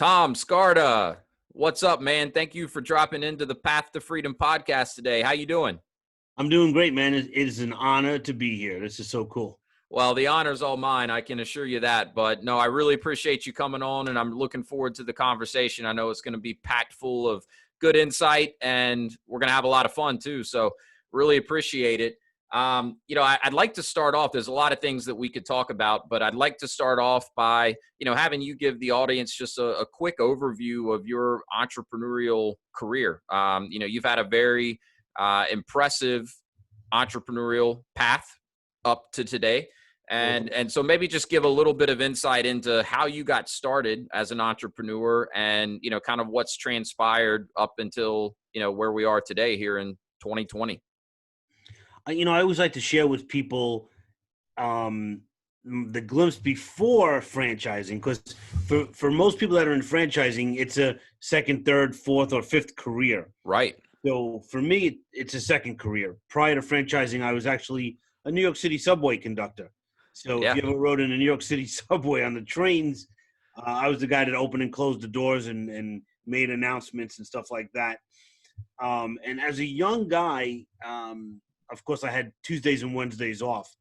Tom Scarda, what's up, man? Thank you for dropping into the Path to Freedom podcast today. How you doing? I'm doing great, man. It is an honor to be here. This is so cool. Well, the honor's all mine. I can assure you that. But no, I really appreciate you coming on, and I'm looking forward to the conversation. I know it's going to be packed full of good insight, and we're going to have a lot of fun too. So really appreciate it. I'd like to start off. There's a lot of things that we could talk about, but I'd like to start off by, having you give the audience just a quick overview of your entrepreneurial career. You've had a very impressive entrepreneurial path up to today. And so maybe just give a little bit of insight into how you got started as an entrepreneur and, kind of what's transpired up until, where we are today here in 2020. I always like to share with people the glimpse before franchising, because for most people that are in franchising, it's a second, third, fourth, or fifth career. Right. So for me, it's a second career. Prior to franchising, I was actually a New York City subway conductor. So if you ever rode in a New York City subway on the trains, I was the guy that opened and closed the doors and made announcements and stuff like that. And as a young guy, of course, I had Tuesdays and Wednesdays off.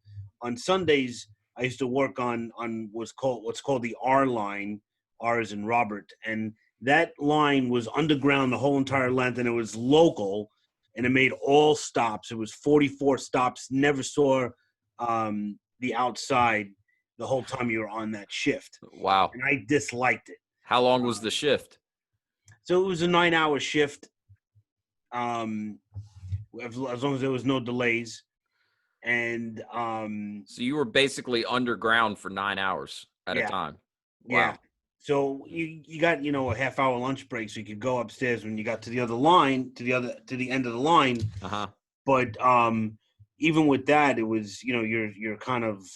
On Sundays, I used to work on what's called the R line. R as in Robert, and that line was underground the whole entire length, and it was local, and it made all stops. It was 44 stops. Never saw the outside the whole time you were on that shift. Wow. And I disliked it. How long was the shift? So it was a 9-hour shift. As long as there was no delays. And so you were basically underground for 9 hours at a time. Wow. Yeah. So you got, a half-hour lunch break, so you could go upstairs when you got to the other line, to the end of the line. Uh-huh. But even with that, it was, you're kind of,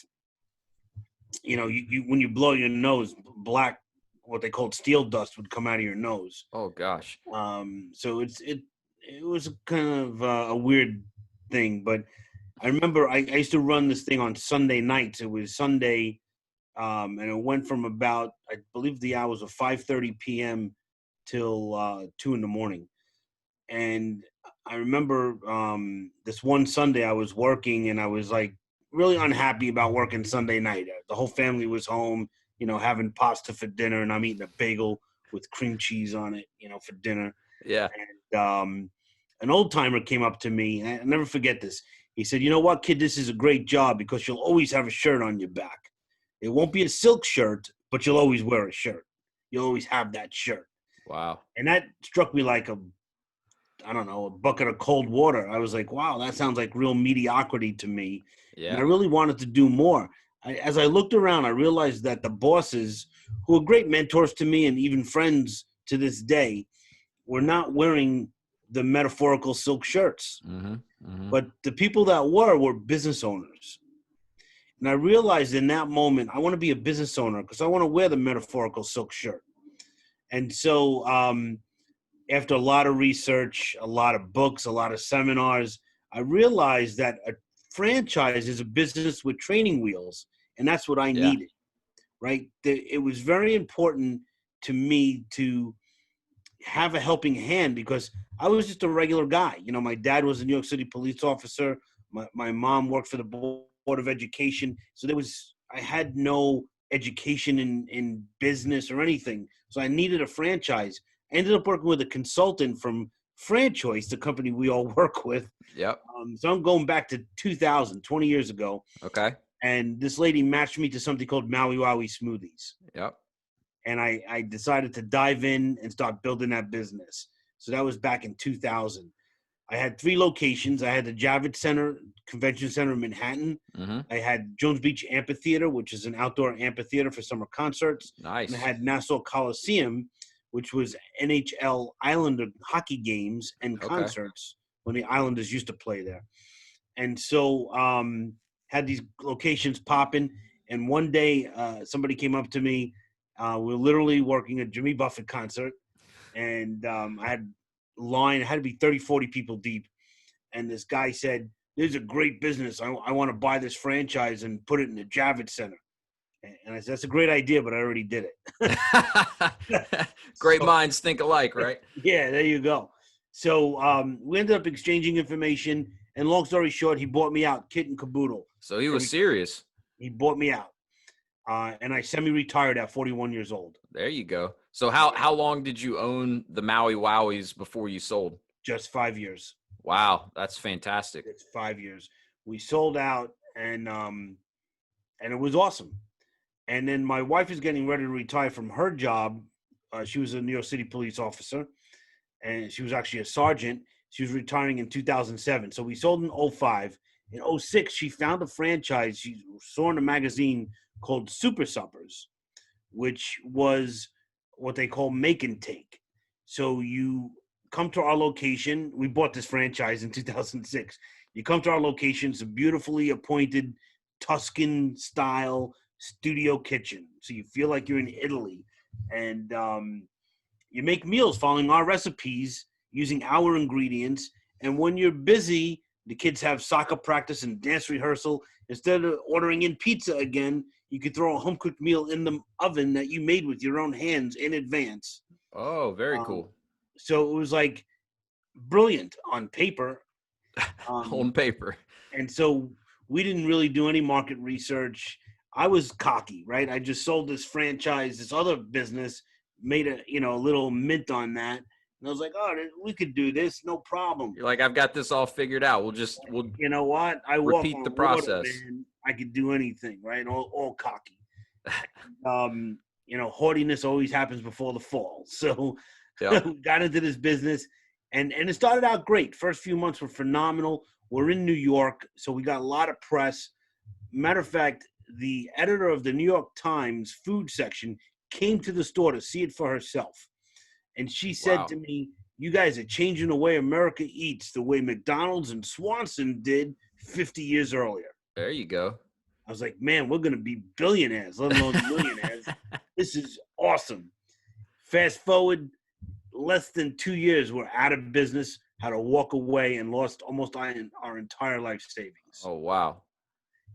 you when you blow your nose, black, what they called steel dust would come out of your nose. Oh gosh. So it was kind of a weird thing, but I remember I used to run this thing on Sunday nights. It was Sunday, and it went from about, I believe the hours of 5:30 p.m. till 2 a.m. And I remember this one Sunday I was working, and I was like really unhappy about working Sunday night. The whole family was home, having pasta for dinner, and I'm eating a bagel with cream cheese on it, for dinner. Yeah. And an old timer came up to me, and I'll never forget this. He said, "You know what, kid, this is a great job because you'll always have a shirt on your back. It won't be a silk shirt, but you'll always wear a shirt. You'll always have that shirt." Wow. And that struck me like a bucket of cold water. I was like, wow, that sounds like real mediocrity to me. Yeah. And I really wanted to do more. As I looked around, I realized that the bosses, who are great mentors to me and even friends to this day, were not wearing the metaphorical silk shirts. Mm-hmm. Mm-hmm. But the people that were business owners. And I realized in that moment, I want to be a business owner because I want to wear the metaphorical silk shirt. And so after a lot of research, a lot of books, a lot of seminars, I realized that a franchise is a business with training wheels. And that's what I needed, right? It was very important to me to have a helping hand because I was just a regular guy. My dad was a New York City police officer. My mom worked for the Board of Education. So I had no education in business or anything. So I needed a franchise. I ended up working with a consultant from Franchoice, the company we all work with. Yep. So I'm going back to 2000, 20 years ago. Okay. And this lady matched me to something called Maui Wowie Smoothies. Yep. And I decided to dive in and start building that business. So that was back in 2000. I had 3 locations. I had the Javits Center, Convention Center in Manhattan. Mm-hmm. I had Jones Beach Amphitheater, which is an outdoor amphitheater for summer concerts. Nice. And I had Nassau Coliseum, which was NHL Islander hockey games and concerts when the Islanders used to play there. And so had these locations popping. And one day somebody came up to me. We were literally working a Jimmy Buffett concert. And I had line, it had to be 30, 40 people deep. And this guy said, "This is a great business. I want to buy this franchise and put it in the Javits Center." And I said, that's a great idea, but I already did it. Great So minds think alike, right? yeah, there you go. So we ended up exchanging information, and long story short, he bought me out, kit and caboodle. So he was serious. He bought me out, and I semi-retired at 41 years old. There you go. So how long did you own the Maui Wowies before you sold? Just 5 years. Wow, that's fantastic. It's 5 years. We sold out, and it was awesome. And then my wife is getting ready to retire from her job. She was a New York City police officer, and she was actually a sergeant. She was retiring in 2007. So we sold in 05. In 06, she found a franchise she saw in a magazine called Super Suppers, which was what they call make and take. So you come to our location. We bought this franchise in 2006. You come to our location. It's a beautifully appointed Tuscan style studio kitchen. So you feel like you're in Italy. And you make meals following our recipes using our ingredients. And when you're busy, the kids have soccer practice and dance rehearsal. Instead of ordering in pizza again, you could throw a home cooked meal in the oven that you made with your own hands in advance. Oh, very cool. So it was like brilliant on paper. On paper. And so we didn't really do any market research. I was cocky, right? I just sold this franchise, this other business, made a little mint on that. And I was like, oh, we could do this, no problem. You're like, I've got this all figured out. We'll You know what? I repeat walk the on process. water, man. I could do anything, right? All cocky. Haughtiness always happens before the fall. So Yep. we got into this business, and it started out great. First few months were phenomenal. We're in New York, so we got a lot of press. Matter of fact, the editor of the New York Times food section came to the store to see it for herself. And she said Wow. to me, you guys are changing the way America eats the way McDonald's and Swanson did 50 years earlier. There you go. I was like, man, we're going to be billionaires, let alone millionaires. This is awesome. Fast forward, less than 2 years, we're out of business, had to walk away, and lost almost our entire life savings. Oh, wow.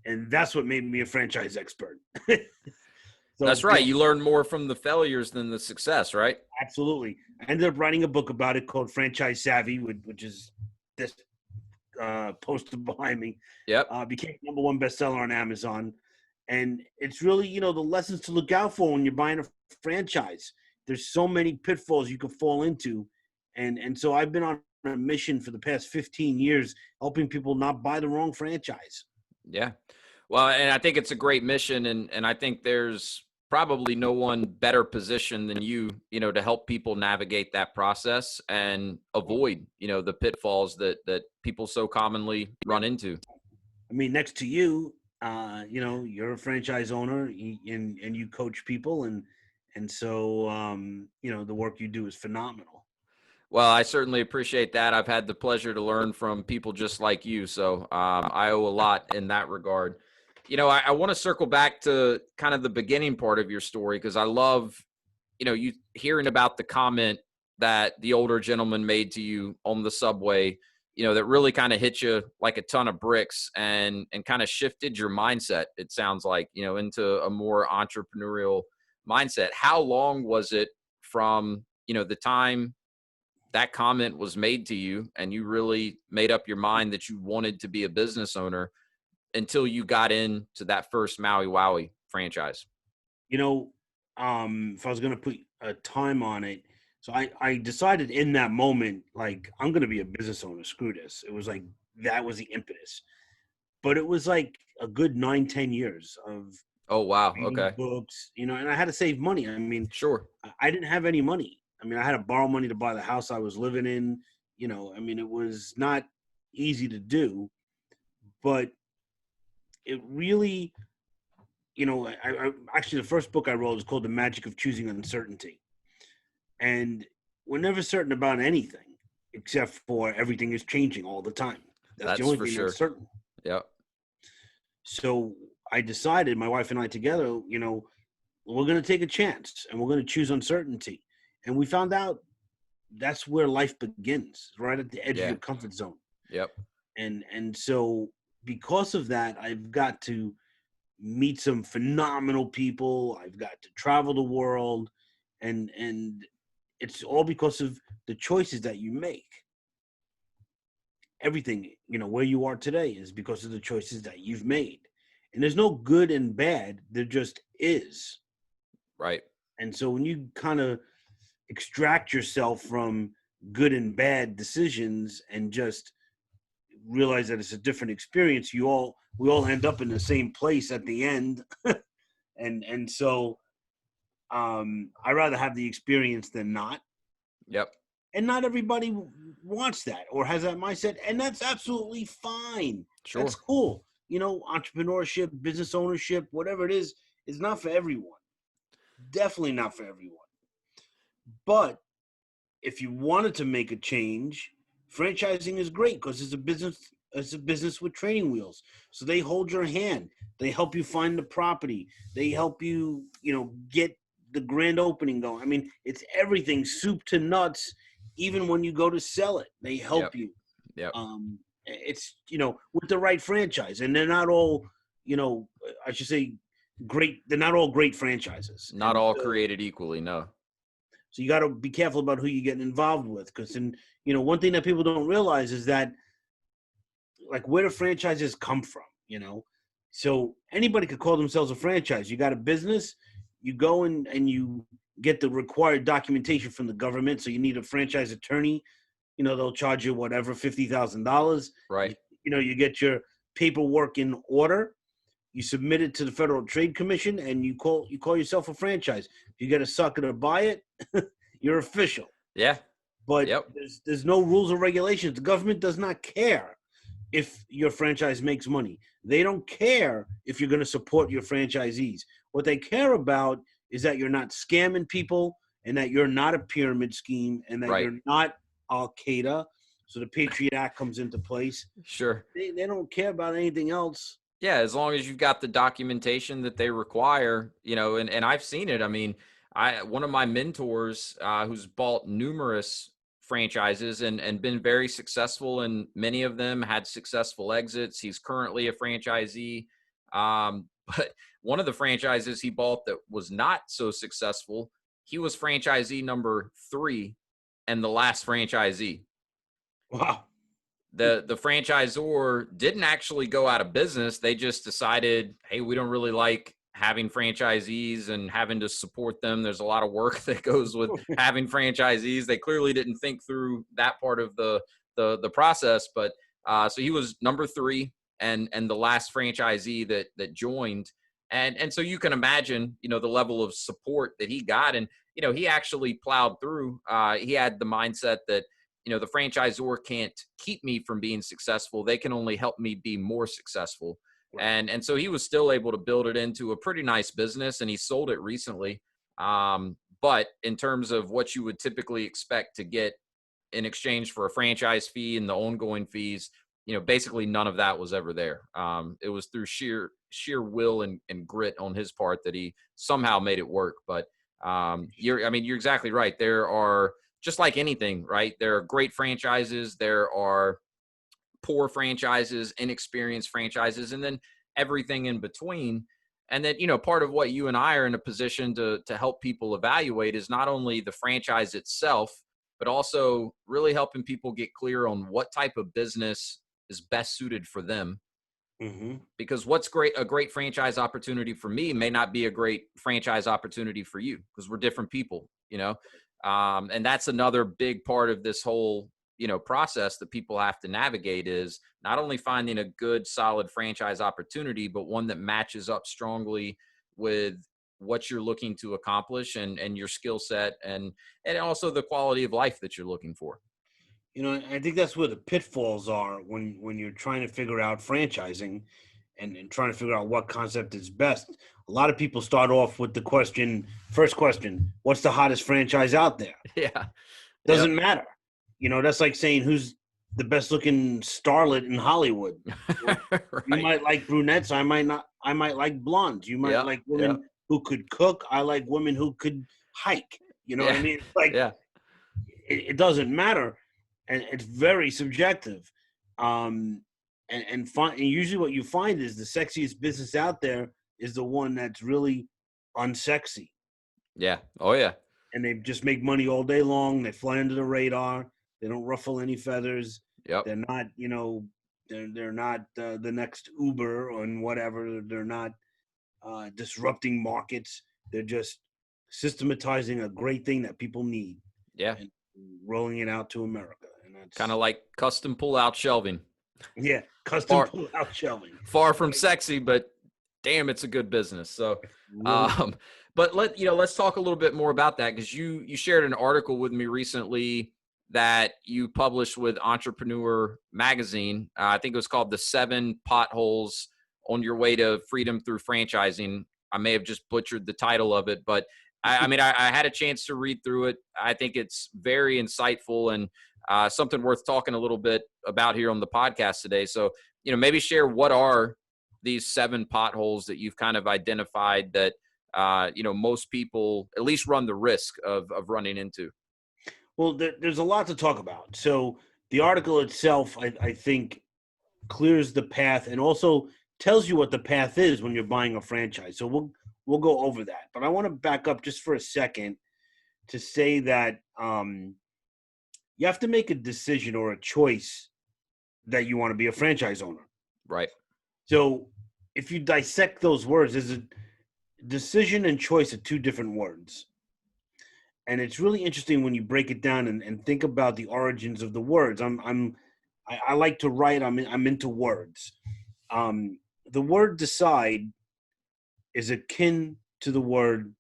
And that's what made me a franchise expert. So, That's right. You learn more from the failures than the success, right? Absolutely. I ended up writing a book about it called Franchise Savvy, which is this poster behind me. Yep. Became #1 bestseller on Amazon. And it's really, the lessons to look out for when you're buying a franchise. There's so many pitfalls you can fall into. And so I've been on a mission for the past 15 years, helping people not buy the wrong franchise. Yeah. Well, and I think it's a great mission. And I think there's probably no one better positioned than you, to help people navigate that process and avoid, the pitfalls that people so commonly run into. I mean, next to you, you're a franchise owner and you coach people. And so, the work you do is phenomenal. Well, I certainly appreciate that. I've had the pleasure to learn from people just like you. So I owe a lot in that regard. I want to circle back to kind of the beginning part of your story, because I love, you hearing about the comment that the older gentleman made to you on the subway, that really kind of hit you like a ton of bricks and kind of shifted your mindset, it sounds like, into a more entrepreneurial mindset. How long was it from, the time that comment was made to you and you really made up your mind that you wanted to be a business owner until you got into that first Maui Wowie franchise? If I was going to put a time on it, so I decided in that moment, like, I'm going to be a business owner. Screw this. It was like, that was the impetus. But it was like a good 9-10 years of Oh, wow. reading Okay. books, and I had to save money. I mean, Sure. I didn't have any money. I mean, I had to borrow money to buy the house I was living in. It was not easy to do, but it really, I actually, the first book I wrote is called The Magic of Choosing Uncertainty. And we're never certain about anything, except for everything is changing all the time. That's the That's only for thing sure. that's certain. Yep. So I decided, my wife and I together, we're going to take a chance and we're going to choose uncertainty. And we found out that's where life begins, right at the edge of your comfort zone. Yep. And so because of that, I've got to, meet some phenomenal people. I've got to travel the world, and it's all because of the choices that you make. Everything, where you are today is because of the choices that you've made. And there's no good and bad, there just is. Right. And so when you kind of extract yourself from good and bad decisions and just realize that it's a different experience, we all end up in the same place at the end. and so I rather have the experience than not. Yep. And not everybody wants that or has that mindset, and that's absolutely fine. Sure. That's cool. Entrepreneurship, business ownership, whatever it is not for everyone. Definitely not for everyone. But if you wanted to make a change, franchising is great because it's a business. It's a business with training wheels. So they hold your hand. They help you find the property. They help you, get the grand opening going. I mean, it's everything, soup to nuts. Even when you go to sell it, they help you. Yep. It's, with the right franchise. And they're not all, I should say, great. They're not all great franchises. Not all created equally, no. So you got to be careful about who you're getting involved with. Because, one thing that people don't realize is that, like, where do franchises come from, So anybody could call themselves a franchise. You got a business, you go and you get the required documentation from the government. So you need a franchise attorney. They'll charge you whatever, $50,000. Right. You get your paperwork in order. You submit it to the Federal Trade Commission, and you call yourself a franchise. If you get a sucker to buy it, you're official. Yeah. But there's no rules or regulations. The government does not care if your franchise makes money. They don't care if you're going to support your franchisees. What they care about is that you're not scamming people, and that you're not a pyramid scheme, and that you're not Al-Qaeda. So the Patriot Act comes into place. Sure. They don't care about anything else. Yeah, as long as you've got the documentation that they require, and I've seen it. I mean, one of my mentors who's bought numerous franchises and been very successful in many of them, had successful exits. He's currently a franchisee. But one of the franchises he bought that was not so successful, he was franchisee number 3 and the last franchisee. Wow. The franchisor didn't actually go out of business. They just decided, hey, we don't really like having franchisees and having to support them. There's a lot of work that goes with having franchisees. They clearly didn't think through that part of the process. But so he was number 3 and the last franchisee that joined. And so you can imagine, the level of support that he got. And, he actually plowed through. He had the mindset that, the franchisor can't keep me from being successful. They can only help me be more successful. Right. And so he was still able to build it into a pretty nice business, and he sold it recently. But in terms of what you would typically expect to get in exchange for a franchise fee and the ongoing fees, basically none of that was ever there. It was through sheer will and grit on his part that he somehow made it work. But you're exactly right. There are, just like anything, right? There are great franchises. There are poor franchises, inexperienced franchises, and then everything in between. And then, part of what you and I are in a position to help people evaluate is not only the franchise itself, but also really helping people get clear on what type of business is best suited for them. Mm-hmm. Because what's a great franchise opportunity for me may not be a great franchise opportunity for you, because we're different people, and that's another big part of this whole, process that people have to navigate, is not only finding a good, solid franchise opportunity, but one that matches up strongly with what you're looking to accomplish and your skill set and also the quality of life that you're looking for. I think that's where the pitfalls are when you're trying to figure out franchising and trying to figure out what concept is best. A lot of people start off with the first question, what's the hottest franchise out there? Yeah. Doesn't matter. That's like saying who's the best looking starlet in Hollywood. Right. You might like brunettes. I might not. I might like blondes. You might like women who could cook. I like women who could hike. You know what I mean? Like, it doesn't matter. And it's very subjective. And usually what you find is the sexiest business out there is the one that's really unsexy. Yeah. Oh yeah. And they just make money all day long. They fly under the radar. They don't ruffle any feathers. Yep. They're not, they're not the next Uber or whatever. They're not disrupting markets. They're just systematizing a great thing that people need Yeah. and rolling it out to America. And that's Kind of like custom pull-out shelving. yeah, custom pull-out shelving. Far from sexy, but damn, it's a good business. So, Really? but let's talk a little bit more about that, because you shared an article with me recently that you published with Entrepreneur Magazine. I think it was called "The 7 Potholes on Your Way to Freedom Through Franchising." I may have just butchered the title of it, but I mean, I had a chance to read through it. I think it's very insightful and something worth talking a little bit about here on the podcast today. So, maybe share what are these 7 potholes that you've kind of identified that, most people at least run the risk of running into. Well, there's a lot to talk about. So the article itself, I think, clears the path and also tells you what the path is when you're buying a franchise. So we'll go over that. But I want to back up just for a second to say that you have to make a decision or a choice that you want to be a franchise owner. Right. So if you dissect those words, there's a decision and choice are 2 different words. And it's really interesting when you break it down and think about the origins of the words. I like to write. I'm into words. The word decide is akin to the word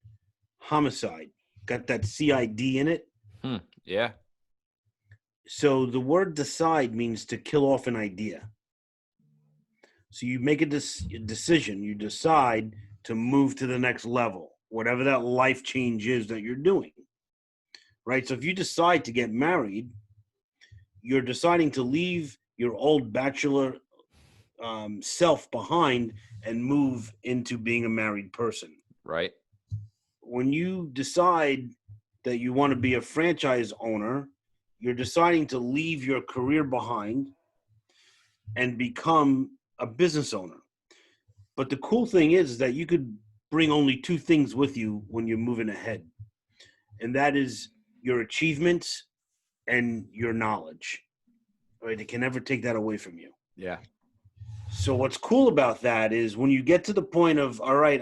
homicide. Got that CID in it. Yeah. So the word decide means to kill off an idea. So you make a decision. You decide to move to the next level, whatever that life change is that you're doing. Right? So if you decide to get married, you're deciding to leave your old bachelor self behind and move into being a married person. Right. When you decide that you want to be a franchise owner, you're deciding to leave your career behind and become a business owner. But the cool thing is that you could bring only 2 things with you when you're moving ahead. And that is your achievements and your knowledge. Right? They can never take that away from you. Yeah. So what's cool about that is when you get to the point of, all right,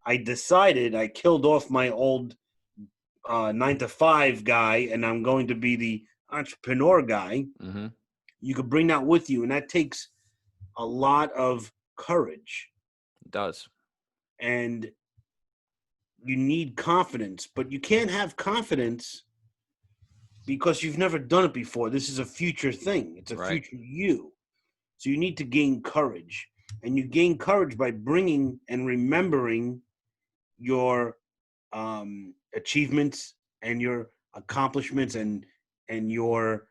I decided I killed off my old 9-to-5 guy and I'm going to be the entrepreneur guy, Mm-hmm. you could bring that with you. And that takes a lot of courage. It does. And you need confidence, but you can't have confidence because you've never done it before. This is a future thing. It's a Right. future you. So you need to gain courage. And you gain courage by bringing and remembering your achievements and your accomplishments and your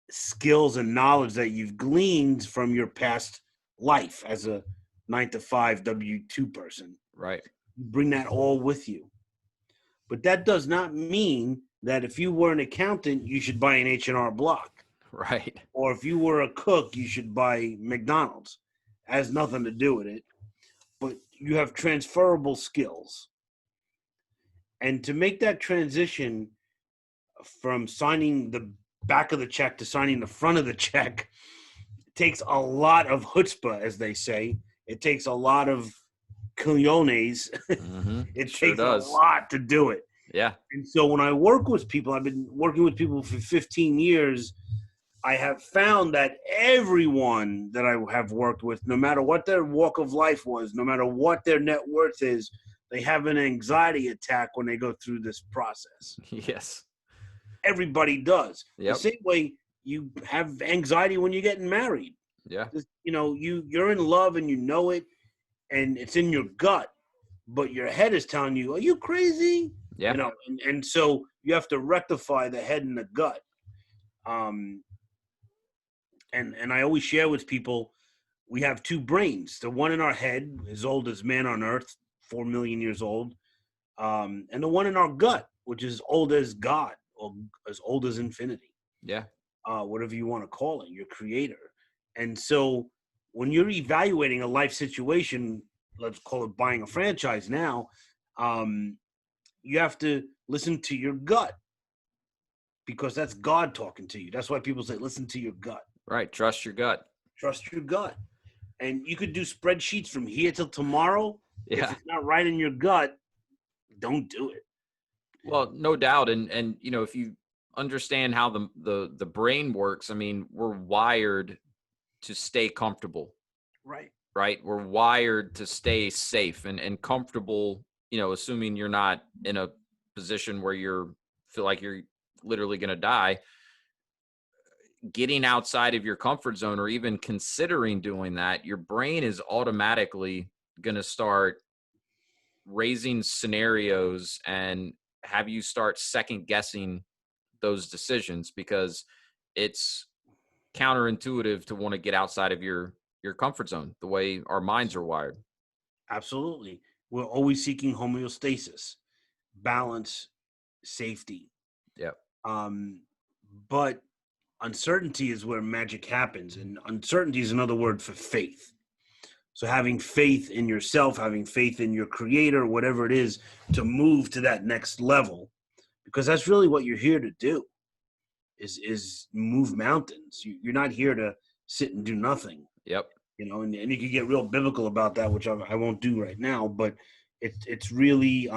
skills and knowledge that you've gleaned from your past life as a 9-to-5 W-2 person. Right. You bring that all with you. But that does not mean that if you were an accountant, you should buy an H&R Block. Right. Or if you were a cook, you should buy McDonald's. It has nothing to do with it. But you have transferable skills. And to make that transition from signing the back of the check to signing the front of the check takes a lot of chutzpah, as they say. It takes a lot of cojones. Mm-hmm. It Sure takes does. a lot to do it. Yeah. And so when I work with people, I've been working with people for 15 years, I have found that everyone that I have worked with, no matter what their walk of life was, no matter what their net worth is, they have an anxiety attack when they go through this process. Yes. Everybody does. Yep. The same way you have anxiety when you're getting married. Yeah. You're in love and you know it, and it's in your gut, but your head is telling you, "Are you crazy?" Yeah. And so you have to rectify the head and the gut. And I always share with people, we have 2 brains. The one in our head, as old as man on earth, 4 million years old, and the one in our gut, which is old as God, or as old as infinity. Yeah. Whatever you want to call it, your creator. And so when you're evaluating a life situation, let's call it buying a franchise now, you have to listen to your gut, because that's God talking to you. That's why people say, listen to your gut. Right. Trust your gut. Trust your gut. And you could do spreadsheets from here till tomorrow. If Yeah. it's not right in your gut, don't do it. Well, no doubt. And if you understand how the brain works, I mean, we're wired to stay comfortable, Right. right? We're wired to stay safe and comfortable, assuming you're not in a position where feel like you're literally going to die. Getting outside of your comfort zone or even considering doing that, your brain is automatically going to start raising scenarios and have you start second guessing those decisions, because it's counterintuitive to want to get outside of your comfort zone, the way our minds are wired. Absolutely. We're always seeking homeostasis, balance, safety. Yeah. But uncertainty is where magic happens. And uncertainty is another word for faith. So having faith in yourself, having faith in your creator, whatever it is, to move to that next level, because that's really what you're here to do, is move mountains. You're not here to sit and do nothing. Yep. And you can get real biblical about that, which I won't do right now, but it's really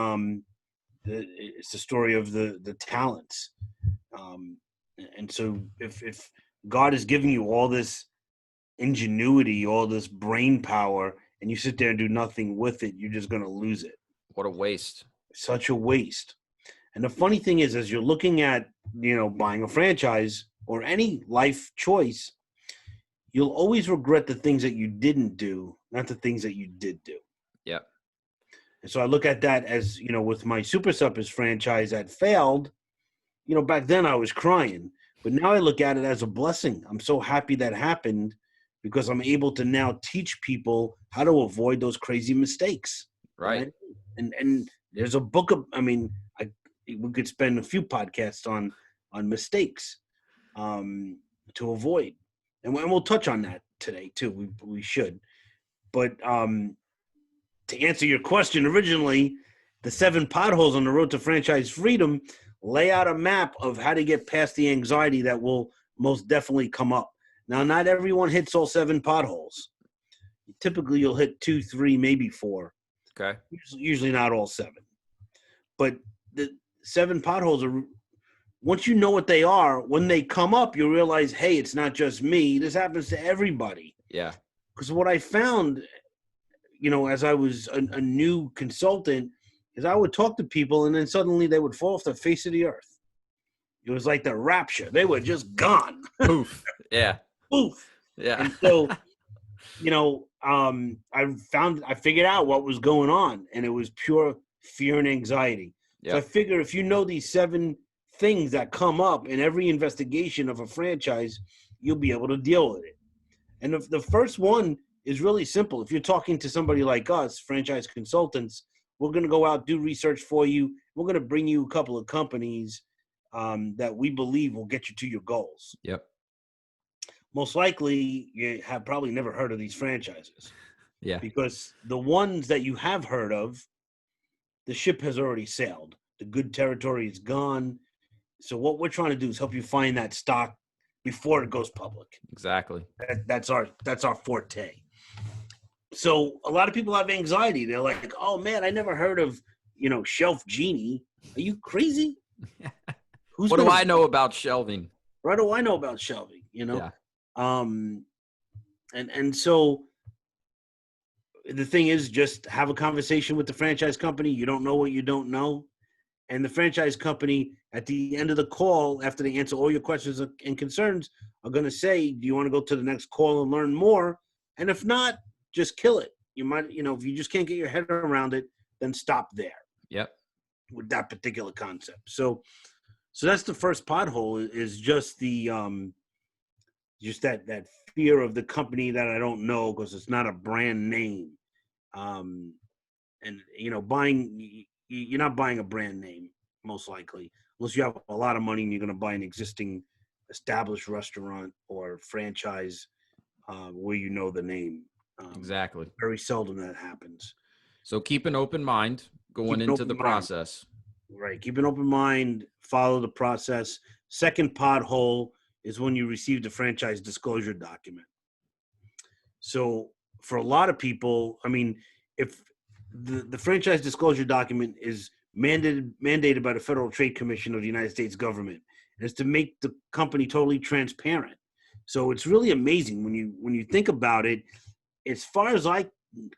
it's the story of the talents. And so if God is giving you all this ingenuity, all this brain power, and you sit there and do nothing with it, you're just going to lose it. What a waste. Such a waste. And the funny thing is, as you're looking at, buying a franchise or any life choice, you'll always regret the things that you didn't do, not the things that you did do. Yep. And so I look at that as, with my Super Suppers franchise that failed, back then I was crying, but now I look at it as a blessing. I'm so happy that happened, because I'm able to now teach people how to avoid those crazy mistakes. Right. And there's a book of, we could spend a few podcasts on mistakes to avoid. And we'll touch on that today too. We should. But to answer your question originally, the 7 potholes on the road to franchise freedom lay out a map of how to get past the anxiety that will most definitely come up. Now, not everyone hits all 7 potholes. Typically, you'll hit 2, 3, maybe 4. Okay. Usually not all 7. But the 7 potholes are, once you know what they are, when they come up, you realize, hey, it's not just me. This happens to everybody. Yeah. Because what I found, as I was a new consultant, is I would talk to people and then suddenly they would fall off the face of the earth. It was like the rapture. They were just gone. Poof. Yeah. Poof. Yeah. And so, I figured out what was going on, and it was pure fear and anxiety. Yep. So I figure if you know these 7 things that come up in every investigation of a franchise, you'll be able to deal with it. And the first one is really simple. If you're talking to somebody like us, franchise consultants, we're going to go out, do research for you. We're going to bring you a couple of companies that we believe will get you to your goals. Yep. Most likely, you have probably never heard of these franchises. Yeah. Because the ones that you have heard of, the ship has already sailed. The good territory is gone. So what we're trying to do is help you find that stock before it goes public. Exactly. That's our forte. So a lot of people have anxiety. They're like, oh man, I never heard of, Shelf Genie. Are you crazy? What do I know about shelving? What do I know about shelving? Yeah. And so the thing is, just have a conversation with the franchise company. You don't know what you don't know. And the franchise company, at the end of the call, after they answer all your questions and concerns, are going to say, do you want to go to the next call and learn more? And if not, just kill it. You might, if you just can't get your head around it, then stop there. Yep. With that particular concept. So that's the first pothole, is just the just that fear of the company that I don't know, because it's not a brand name. And you're not buying a brand name, most likely, unless you have a lot of money and you're going to buy an existing established restaurant or franchise where you know the name. Exactly. Very seldom that happens. So keep an open mind Keep going an into open the mind. process. Right. Keep an open mind, follow the process. Second pothole is when you receive the franchise disclosure document. So for a lot of people, I mean, if the franchise disclosure document is mandated by the Federal Trade Commission of the United States government, and it's to make the company totally transparent. So it's really amazing when you think about it. As far as I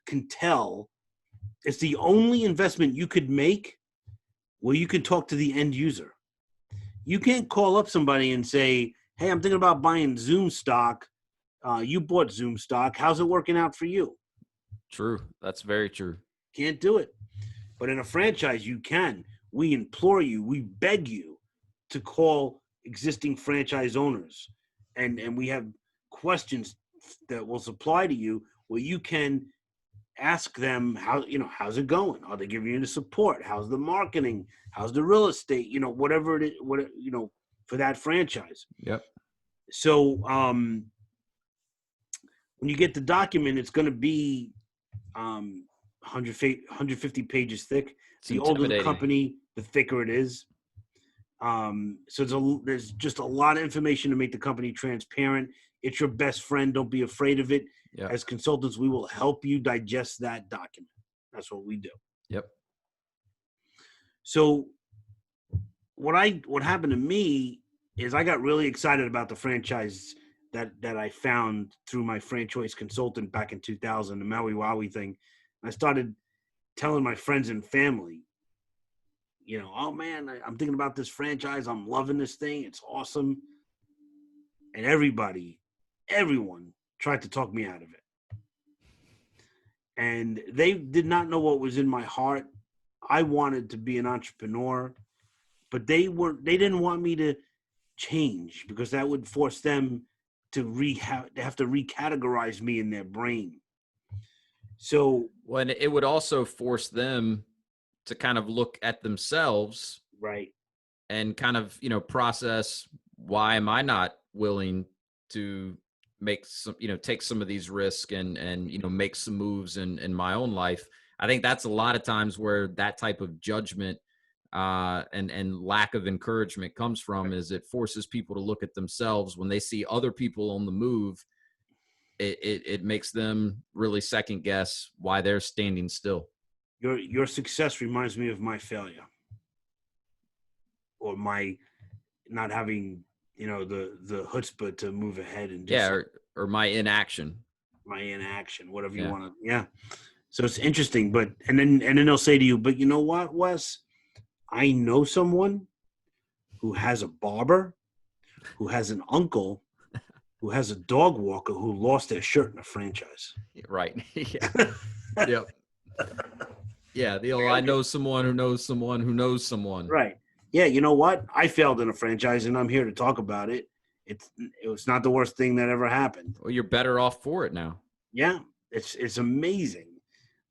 can tell, it's the only investment you could make where you can talk to the end user. You can't call up somebody and say, "Hey, I'm thinking about buying Zoom stock. You bought Zoom stock. How's it working out for you?" True. That's very true. Can't do it. But in a franchise, you can. We implore you, we beg you to call existing franchise owners. And we have questions that will supply to you where you can ask them how's it going? Are they giving you the support? How's the marketing? How's the real estate? Whatever it is, for that franchise. Yep. So when you get the document, it's going to be 150 pages thick. It's The older the intimidating. company, the thicker it is. So there's just a lot of information to make the company transparent. It's your best friend. Don't be afraid of it. Yep. As consultants, we will help you digest that document. That's what we do. Yep. So what happened to me is I got really excited about the franchise that I found through my franchise consultant back in 2000, the Maui Wowie thing. I started telling my friends and family, oh man, I'm thinking about this franchise. I'm loving this thing. It's awesome. And everyone tried to talk me out of it. And they did not know what was in my heart. I wanted to be an entrepreneur, but they didn't want me to change because that would force them to have to recategorize me in their brain. So when it would also force them to kind of look at themselves, right, and kind of process, why am I not willing to make some take some of these risks and make some moves in my own life. I think that's a lot of times where that type of judgment and lack of encouragement comes from, is it forces people to look at themselves when they see other people on the move. It makes them really second guess why they're standing still. Your success reminds me of my failure, or my not having the chutzpah to move ahead and do or my inaction, whatever you want to. Yeah. So it's interesting, but and then they'll say to you, but you know what, Wes? I know someone who has a barber, who has an uncle, who has a dog walker who lost their shirt in a franchise. Right. Yeah. Yep. Yeah. The old, I know someone who knows someone who knows someone. Right. Yeah. You know what? I failed in a franchise, and I'm here to talk about it. It was not the worst thing that ever happened. Well, you're better off for it now. Yeah. It's amazing.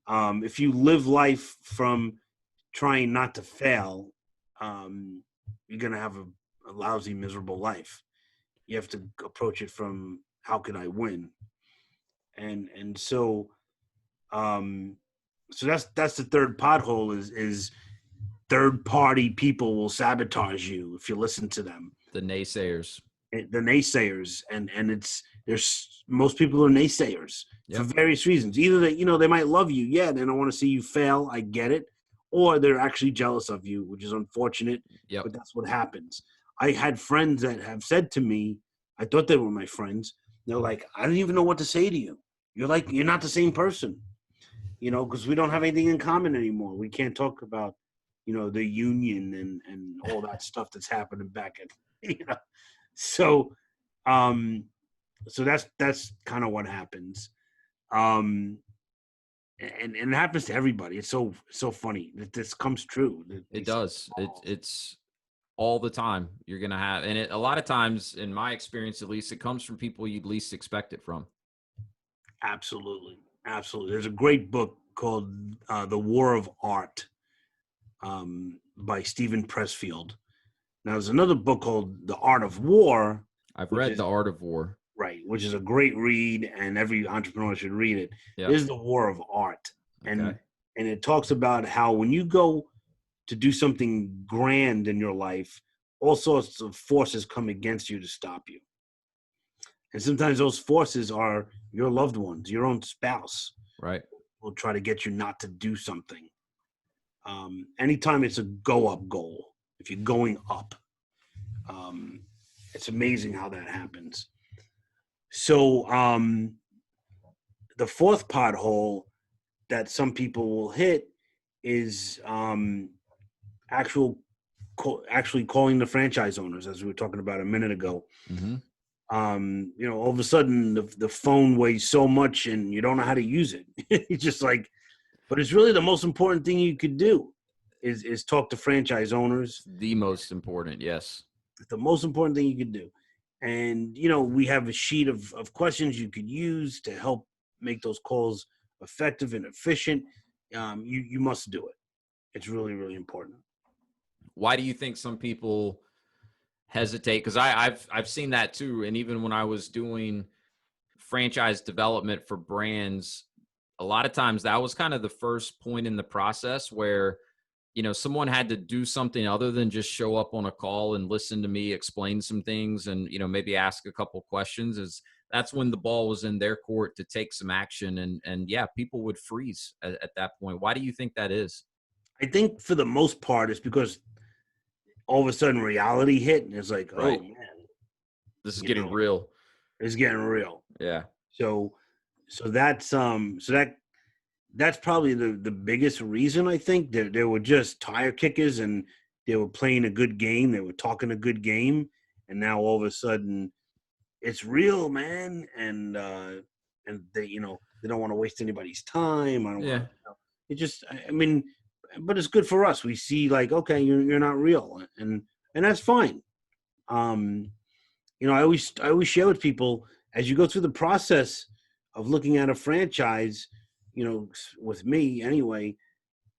If you live life from trying not to fail, you're going to have a lousy, miserable life. You have to approach it from, how can I win? And so, so that's the third pothole is third party people will sabotage you if you listen to them. The naysayers. And there's most people are naysayers for various reasons. Either that, they might love you. Yeah. They don't want to see you fail. I get it. Or they're actually jealous of you, which is unfortunate. Yep. But that's what happens. I had friends that have said to me, I thought they were my friends. They're like, I don't even know what to say to you. You're not the same person, because we don't have anything in common anymore. We can't talk about, the union and all that stuff that's happening back at, So, so that's kind of what happens. And it happens to everybody. It's so funny that this comes true. It does. It's all the time. You're going to have, and a lot of times, in my experience, at least, it comes from people you'd least expect it from. Absolutely. There's a great book called The War of Art by Stephen Pressfield. Now, there's another book called The Art of War. I've read The Art of War. right, which is a great read, and every entrepreneur should read it, Yeah. is The War of Art. Okay. And it talks about how when you go to do something grand in your life, all sorts of forces come against you to stop you. And sometimes those forces are your loved ones, your own spouse Right. will try to get you not to do something. Anytime it's a go up goal, if you're going up, um, it's amazing how that happens. So the fourth pothole that some people will hit is actually calling the franchise owners, as we were talking about a minute ago. Mm-hmm. All of a sudden the phone weighs so much and you don't know how to use it. It's just like, but it's really the most important thing you could do is talk to franchise owners. The most important. Yes. It's the most important thing you could do. And, we have a sheet of questions you could use to help make those calls effective and efficient. You must do it. It's really, really important. Why do you think some people hesitate? Because I've seen that too. And even when I was doing franchise development for brands, a lot of times that was kind of the first point in the process where, someone had to do something other than just show up on a call and listen to me explain some things and, maybe ask a couple questions. That's when the ball was in their court to take some action. And yeah, people would freeze at that point. Why do you think that is? I think for the most part, it's because all of a sudden reality hit and it's like, Right. oh man, This is getting real. it's getting real. Yeah. So that's probably the biggest reason. I think they were just tire kickers and they were playing a good game. They were talking a good game. And now all of a sudden it's real, man. And they, they don't want to waste anybody's time. I don't Yeah. want it just, I mean, but it's good for us. We see like, okay, you're not real. And that's fine. I always share with people as you go through the process of looking at a franchise, with me anyway,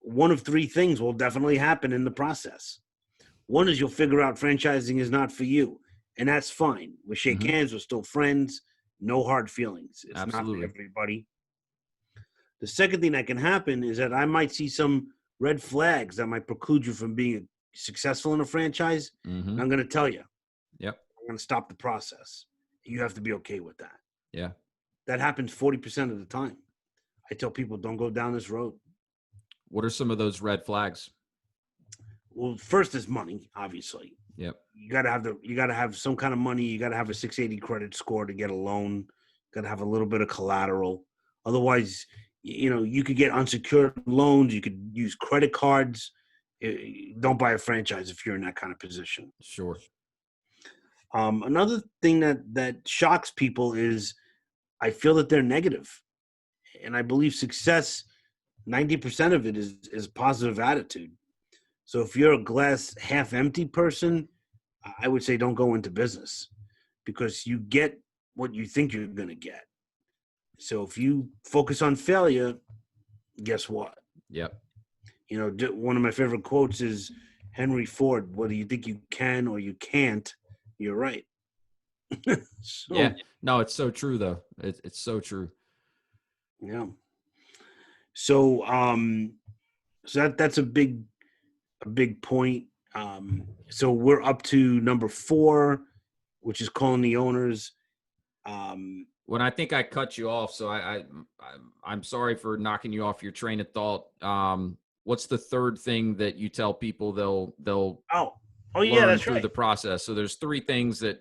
one of three things will definitely happen in the process. One is you'll figure out franchising is not for you, and that's fine. We shake Mhm. hands, we're still friends, no hard feelings. It's Absolutely. not for everybody. The second thing that can happen is that I might see some red flags that might preclude you from being successful in a franchise. Mhm. And I'm going to tell you, Yep. I'm going to stop the process. You have to be okay with that. Yeah. That happens 40% of the time. I tell people, don't go down this road. What are some of those red flags? Well, first is money, obviously. Yep. You got to have some kind of money. You got to have a 680 credit score to get a loan. You got to have a little bit of collateral. Otherwise, you could get unsecured loans. You could use credit cards. Don't buy a franchise if you're in that kind of position. Sure. Another thing that shocks people is I feel that they're negative. And I believe success, 90% of it is positive attitude. So if you're a glass half empty person, I would say don't go into business because you get what you think you're going to get. So if you focus on failure, guess what? Yep. One of my favorite quotes is Henry Ford, whether you think you can or you can't, you're right. Yeah. No, it's so true though. It's so true. Yeah. So that's a big point. So we're up to number 4, which is calling the owners. When I think I cut you off, so I'm sorry for knocking you off your train of thought. What's the third thing that you tell people they'll yeah, learn that's through right. the process? So there's 3 things that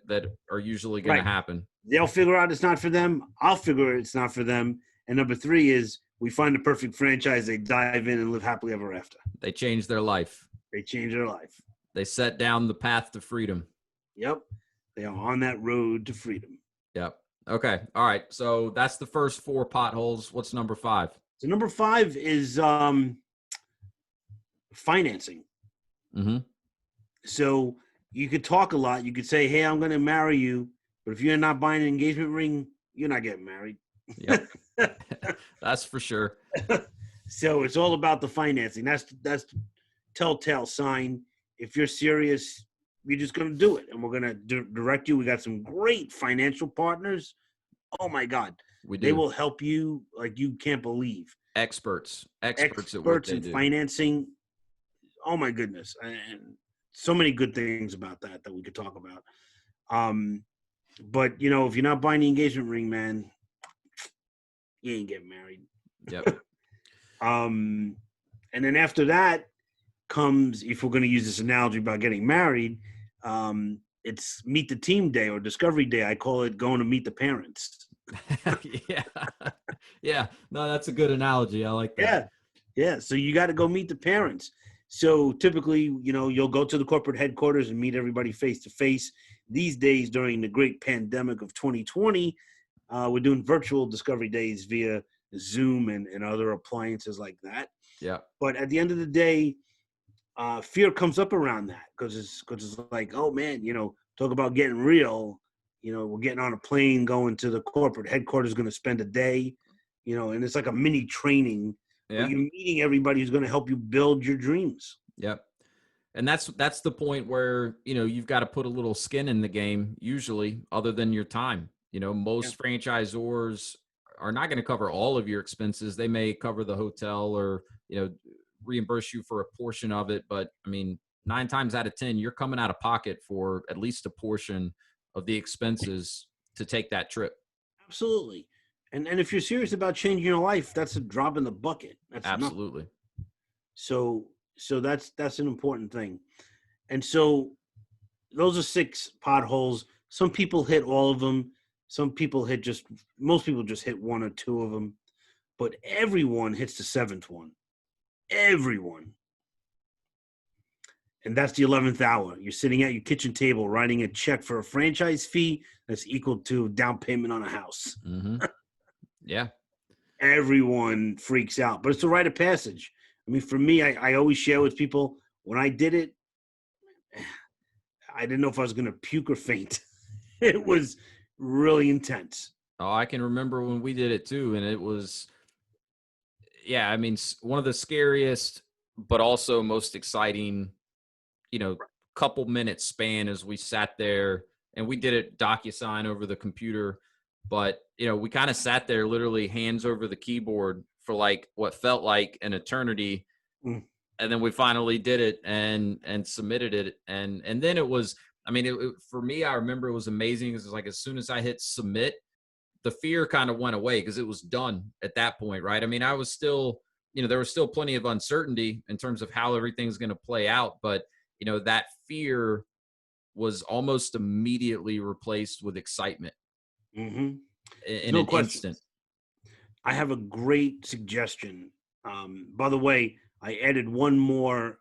are usually going to happen. They'll figure out it's not for them. I'll figure it's not for them. And number 3 is we find the perfect franchise. They dive in and live happily ever after. They change their life. They change their life. They set down the path to freedom. Yep. They are on that road to freedom. Yep. Okay. All right. So that's the first 4 potholes. What's number 5? So number 5 is financing. Mm-hmm. So you could talk a lot. You could say, hey, I'm going to marry you. But if you're not buying an engagement ring, you're not getting married. Yep. That's for sure. So it's all about the financing. That's telltale sign. If you're serious, we're just going to do it, and we're going to direct you. We got some great financial partners. Oh my God, We they do. will help you like you can't believe. Experts at what Experts they in do. financing. Oh my goodness, and so many good things about that we could talk about. But if you're not buying the engagement ring, man, you ain't getting married. Yep. And then after that comes, if we're going to use this analogy about getting married, it's meet the team day or discovery day. I call it going to meet the parents. Yeah. Yeah. No, that's a good analogy. I like that. Yeah. So you got to go meet the parents. So typically, you'll go to the corporate headquarters and meet everybody face to face. These days, during the great pandemic of 2020, we're doing virtual discovery days via Zoom and other appliances like that. Yeah. But at the end of the day, fear comes up around that because it's like, oh man, talk about getting real. We're getting on a plane, going to the corporate headquarters, going to spend a day, and it's like a mini training. But Yeah. you're meeting everybody who's going to help you build your dreams. Yep. And that's the point where, you've got to put a little skin in the game, usually, other than your time. Yeah. Most franchisors are not going to cover all of your expenses. They may cover the hotel or, reimburse you for a portion of it. But I mean, 9 times out of 10, you're coming out of pocket for at least a portion of the expenses to take that trip. Absolutely. And if you're serious about changing your life, that's a drop in the bucket. That's nothing. Absolutely. So that's an important thing. And so those are 6 potholes. Some people hit all of them. Most people just hit 1 or 2 of them, but everyone hits the 7th one. Everyone. And that's the 11th hour. You're sitting at your kitchen table writing a check for a franchise fee that's equal to down payment on a house. Mm-hmm. Yeah. Everyone freaks out, but it's a rite of passage. I mean, for me, I always share with people when I did it, I didn't know if I was going to puke or faint. It was really intense. Oh, I can remember when we did it too. And it was, yeah, I mean, one of the scariest, but also most exciting, couple minutes span as we sat there and we did it DocuSign over the computer. But, we kind of sat there literally hands over the keyboard for like what felt like an eternity. Mm. And then we finally did it and submitted it. And then it was, I mean, for me, I remember it was amazing. It was like, as soon as I hit submit, the fear kind of went away because it was done at that point. Right. I mean, I was still, there was still plenty of uncertainty in terms of how everything's going to play out. But, that fear was almost immediately replaced with excitement. Mm-hmm. In No an question. instant. I have a great suggestion. By the way, I added one more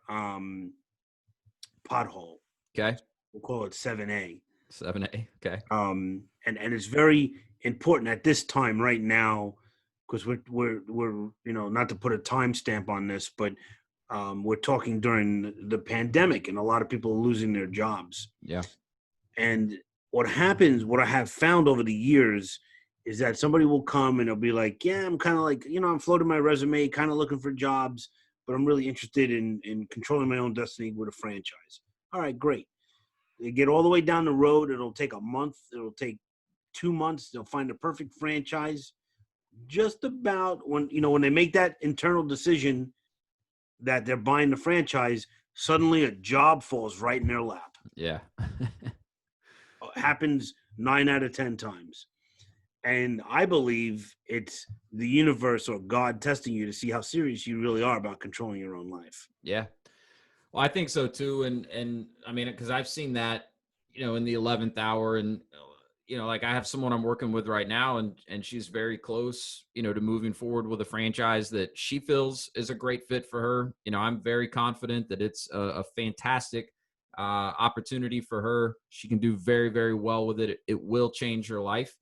pothole. Okay. We'll call it 7A. 7A. Okay. And it's very important at this time right now because we're not to put a timestamp on this, but we're talking during the pandemic and a lot of people are losing their jobs. Yeah. And what happens, what I have found over the years is that somebody will come and they'll be like, yeah, I'm kind of like, I'm floating my resume, kind of looking for jobs, but I'm really interested in controlling my own destiny with a franchise. All right, great. They get all the way down the road. It'll take a month. It'll take 2 months. They'll find the perfect franchise. Just about when they make that internal decision that they're buying the franchise, suddenly a job falls right in their lap. Yeah. Happens 9 out of 10 times. And I believe it's the universe or God testing you to see how serious you really are about controlling your own life. Yeah. Well, I think so too. And I mean, because I've seen that, in the 11th hour and, like I have someone I'm working with right now and she's very close, to moving forward with a franchise that she feels is a great fit for her. I'm very confident that it's a fantastic opportunity for her. She can do very, very well with it. It will change her life.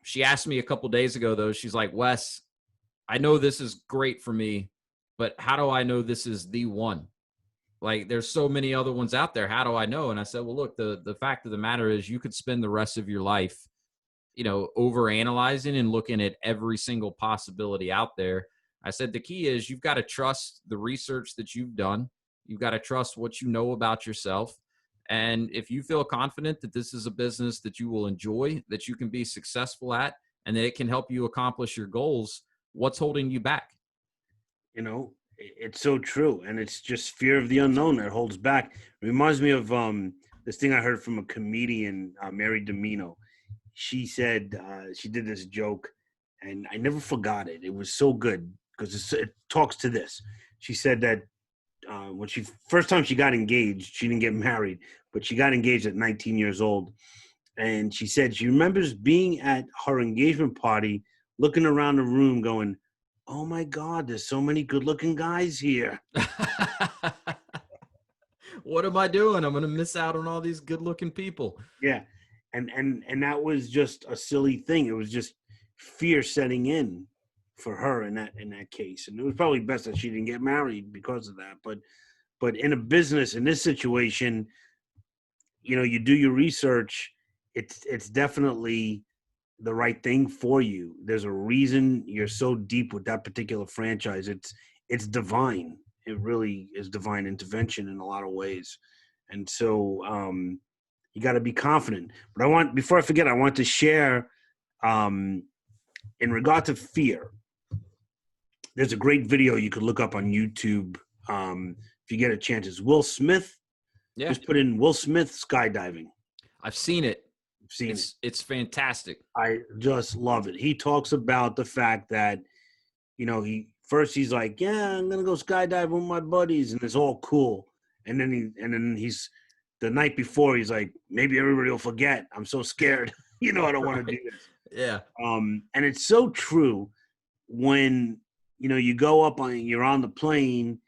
She asked me a couple days ago, though, she's like, Wes, I know this is great for me, but how do I know this is the one? Like, there's so many other ones out there. How do I know? And I said, well, look, the fact of the matter is you could spend the rest of your life, over analyzing and looking at every single possibility out there. I said, the key is you've got to trust the research that you've done. You've got to trust what you know about yourself. And if you feel confident that this is a business that you will enjoy, that you can be successful at, and that it can help you accomplish your goals, what's holding you back? You know, it's so true, and it's just fear of the unknown that holds back. It reminds me of this thing I heard from a comedian, Mary Domino. She said she did this joke, and I never forgot it. It was so good because it talks to this. She said that when she first time she got engaged, she didn't get married, but she got engaged at 19 years old. And she said she remembers being at her engagement party, looking around the room, going, "Oh my God, there's so many good-looking guys here." What am I doing? I'm going to miss out on all these good looking people. Yeah, and that was just a silly thing. It was just fear setting in for her in that case, and it was probably best that she didn't get married because of that. But in a business in this situation, you know, you do your research. It's definitely the right thing for you. There's a reason you're so deep with that particular franchise. It's divine. It really is divine intervention in a lot of ways, and so you got to be confident. But before I forget, I want to share um, in regard to fear. There's a great video you could look up on YouTube if you get a chance. It's Will Smith. Yeah, Just put in Will Smith skydiving. I've seen it. I've seen it. It's fantastic. I just love it. He talks about the fact that, you know, he's like, yeah, I'm gonna go skydiving with my buddies, and it's all cool. And then he's the night before, he's like, maybe everybody will forget. I'm so scared. You know, I don't want to do this. Yeah. And it's so true when, you know, you're on the plane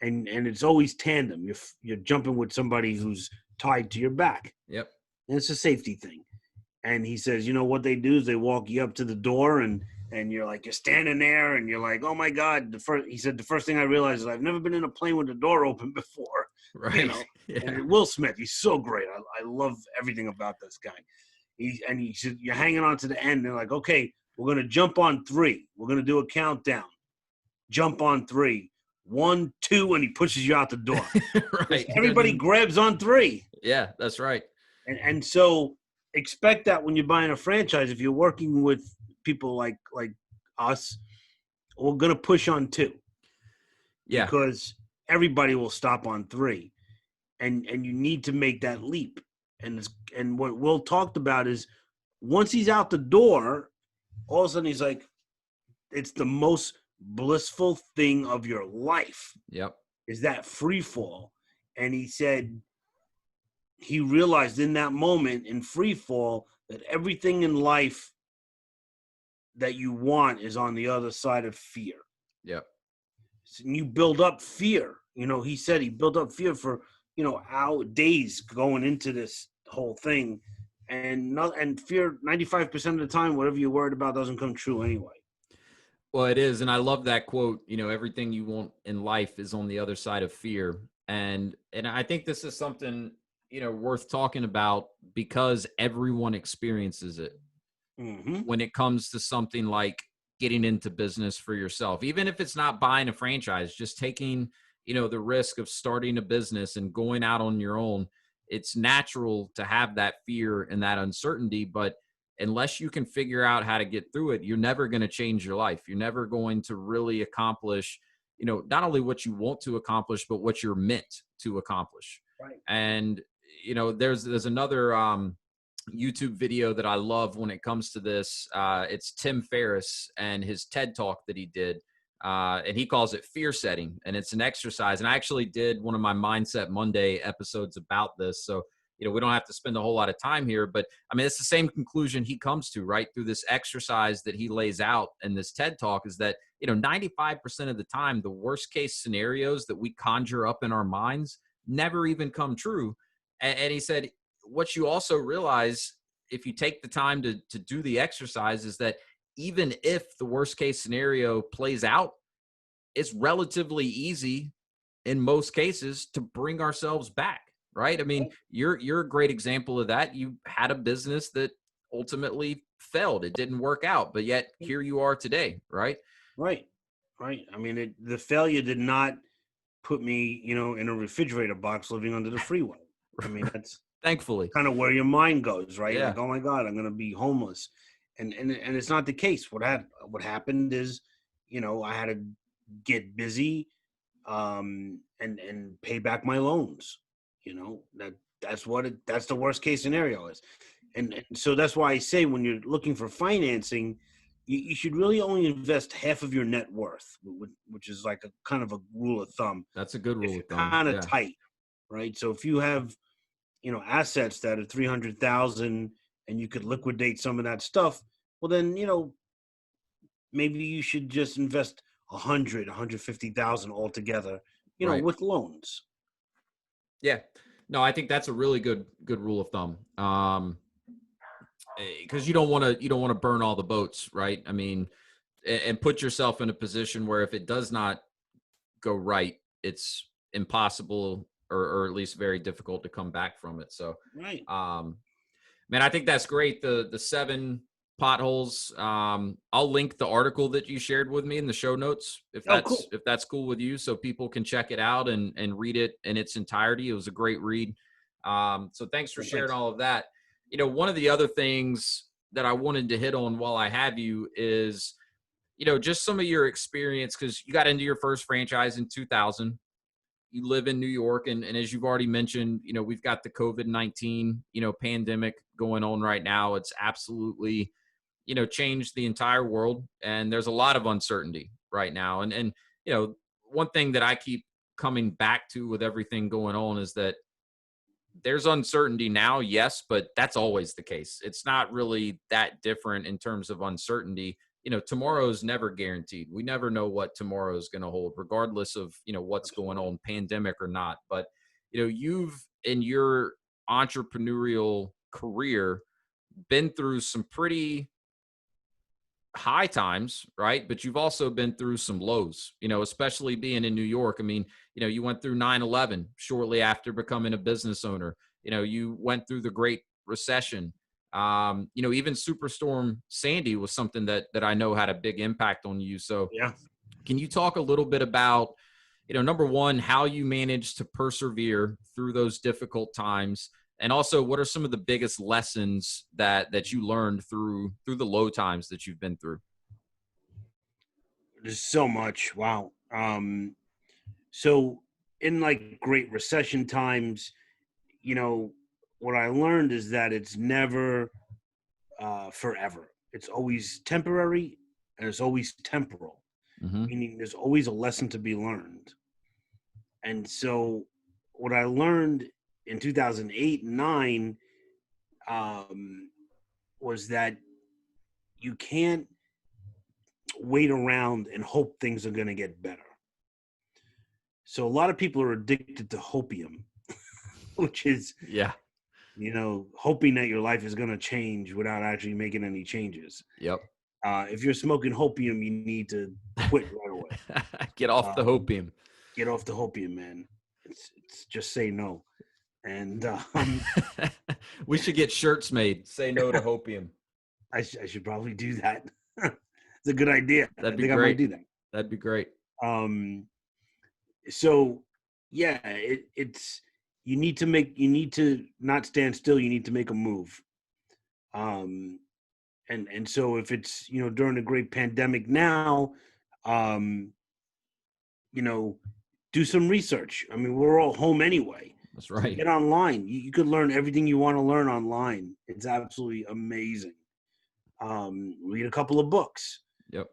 and it's always tandem. You're jumping with somebody who's tied to your back. Yep. And it's a safety thing. And he says, you know, what they do is they walk you up to the door and you're standing there and you're like, oh my God. He said, the first thing I realized is I've never been in a plane with the door open before. Right. You know, Yeah. and Will Smith, he's so great. I love everything about this guy. He said, you're hanging on to the end. They're like, okay, we're going to jump on 3. We're going to do a countdown. Jump on 3. 1, 2, and he pushes you out the door. Right. Everybody grabs on 3. Yeah, that's right. And so expect that when you're buying a franchise, if you're working with people like us, we're going to push on 2. Yeah. Because everybody will stop on 3. And you need to make that leap. And what Will talked about is once he's out the door, all of a sudden he's like, it's the most blissful thing of your life. Yep. Is that free fall. And he said he realized in that moment in free fall that everything in life that you want is on the other side of fear. Yep. And you build up fear. You know, he said he built up fear for, you know, days going into this whole thing. And fear 95% of the time, whatever you're worried about doesn't come true anyway. Well, it is. And I love that quote, you know, everything you want in life is on the other side of fear. And I think this is something, you know, worth talking about because everyone experiences it. Mm-hmm. When it comes to something like getting into business for yourself, even if it's not buying a franchise, just taking, you know, the risk of starting a business and going out on your own. It's natural to have that fear and that uncertainty, but unless you can figure out how to get through it, you're never going to change your life. You're never going to really accomplish, you know, not only what you want to accomplish, but what you're meant to accomplish. Right. And, you know, there's another YouTube video that I love when it comes to this. It's Tim Ferriss and his TED Talk that he did. And he calls it fear setting, and it's an exercise. And I actually did one of my Mindset Monday episodes about this. So, you know, we don't have to spend a whole lot of time here, but I mean, it's the same conclusion he comes to, right? Through this exercise that he lays out in this TED Talk is that, you know, 95% of the time, the worst case scenarios that we conjure up in our minds never even come true. And he said, what you also realize if you take the time to do the exercise is that even if the worst case scenario plays out, it's relatively easy in most cases to bring ourselves back, right? I mean, you're a great example of that. You had a business that ultimately failed. It didn't work out, but yet here you are today, right? Right. I mean, the failure did not put me, you know, in a refrigerator box living under the freeway. I mean, that's Thankfully. kind of where your mind goes, right? Yeah. Like, oh my God, I'm gonna be homeless, and it's not the case. What happened is, I had to get busy, and pay back my loans. That's the worst case scenario is, and so that's why I say when you're looking for financing, you should really only invest half of your net worth, which is like a kind of a rule of thumb. That's a good If rule of you're thumb. kind of Yeah. tight, right? So if you have assets that are 300,000 and you could liquidate some of that stuff, well then, maybe you should just invest 150,000 altogether, Right. with loans. Yeah. No, I think that's a really good rule of thumb. Because you don't want to burn all the boats, right? I mean, and put yourself in a position where if it does not go right, it's impossible or at least very difficult to come back from it. So, Right. um, man, I think that's great. The seven potholes. I'll link the article that you shared with me in the show notes Oh, cool. if that's cool with you, so people can check it out and read it in its entirety. It was a great read. So thanks for Well, sharing thanks. all of that. One of the other things that I wanted to hit on while I have you is just some of your experience, because you got into your first franchise in 2000. You live in New York, and as you've already mentioned, we've got the COVID-19 pandemic going on right now. It's absolutely changed the entire world, and there's a lot of uncertainty right now. And one thing that I keep coming back to with everything going on is that there's uncertainty now, yes, but that's always the case. It's not really that different in terms of uncertainty. Tomorrow's never guaranteed. We never know what tomorrow is going to hold, regardless of what's going Absolutely. on, pandemic or not. But you've, in your entrepreneurial career, been through some pretty high times, right? But you've also been through some lows, especially being in New York. I mean, you went through 9/11 shortly after becoming a business owner. You went through the Great Recession. Even Superstorm Sandy was something that I know had a big impact on you. So Yeah. can you talk a little bit about, number one, how you managed to persevere through those difficult times, and also what are some of the biggest lessons that you learned through the low times that you've been through? There's so much. Wow. So in like Great Recession times, you know, what I learned is that it's never forever. It's always temporary and it's always temporal, Hmm. meaning there's always a lesson to be learned. And so, what I learned in 2008 and 9 um, was that you can't wait around and hope things are going to get better. So, a lot of people are addicted to hopium, which is, Yeah. hoping that your life is going to change without actually making any changes. Yep. If you're smoking hopium, you need to quit right away. Get off the Um, hopium. get off the hopium, man. It's just say no. And We should get shirts made. Say no to hopium. I should probably do that. It's a good idea. I That'd be think I might great. do that. That'd be great. Um, so yeah, it's you need to not stand still. You need to make a move. Um, and so if it's during the great pandemic now, um, you know, do some research. I mean, we're all home anyway. That's So right. get online. You could learn everything you want to learn online. It's absolutely amazing. Read a couple of books. Yep.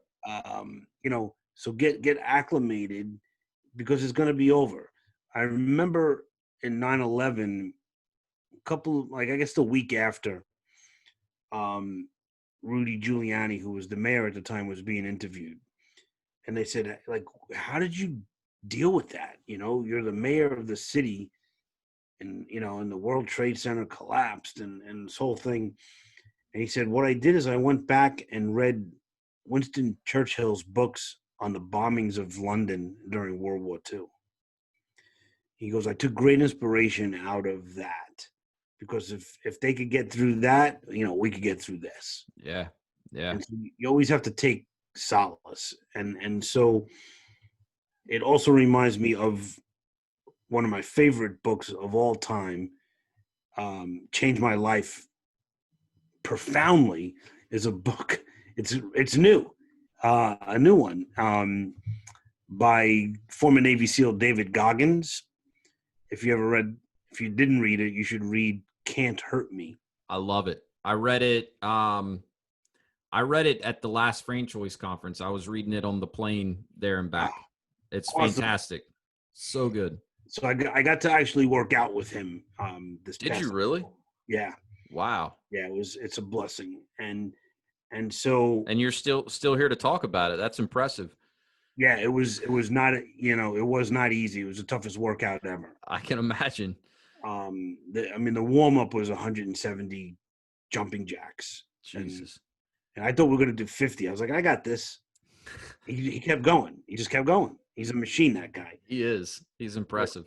So get acclimated because it's going to be over. I remember in 9/11, a couple, like I guess the week after, um, Rudy Giuliani, who was the mayor at the time, was being interviewed, and they said, like, how did you deal with that? You're the mayor of the city, and the World Trade Center collapsed, and this whole thing. And he said, what I did is I went back and read Winston Churchill's books on the bombings of London during World War II. He goes, I took great inspiration out of that because if they could get through that, we could get through this. Yeah. Yeah. And so you always have to take solace. And so it also reminds me of one of my favorite books of all time, changed my life profoundly is a book. It's new, a new one by former Navy SEAL David Goggins. If you didn't read it, you should read "Can't Hurt Me." I love it. I read it. I read it at the last Frame Choice conference. I was reading it on the plane there and back. It's Awesome. fantastic. So good. So I got to actually work out with him this Did past you really? Yeah. Wow. Yeah, it's a blessing. And so And you're still here to talk about it. That's impressive. yeah, it was not, it was not easy. It was the toughest workout ever. I can imagine. The warm up was 170 jumping jacks. Jesus. And I thought we were going to do 50. I was like, I got this. He kept going. He just kept going. He's a machine, that guy. He is. He's impressive.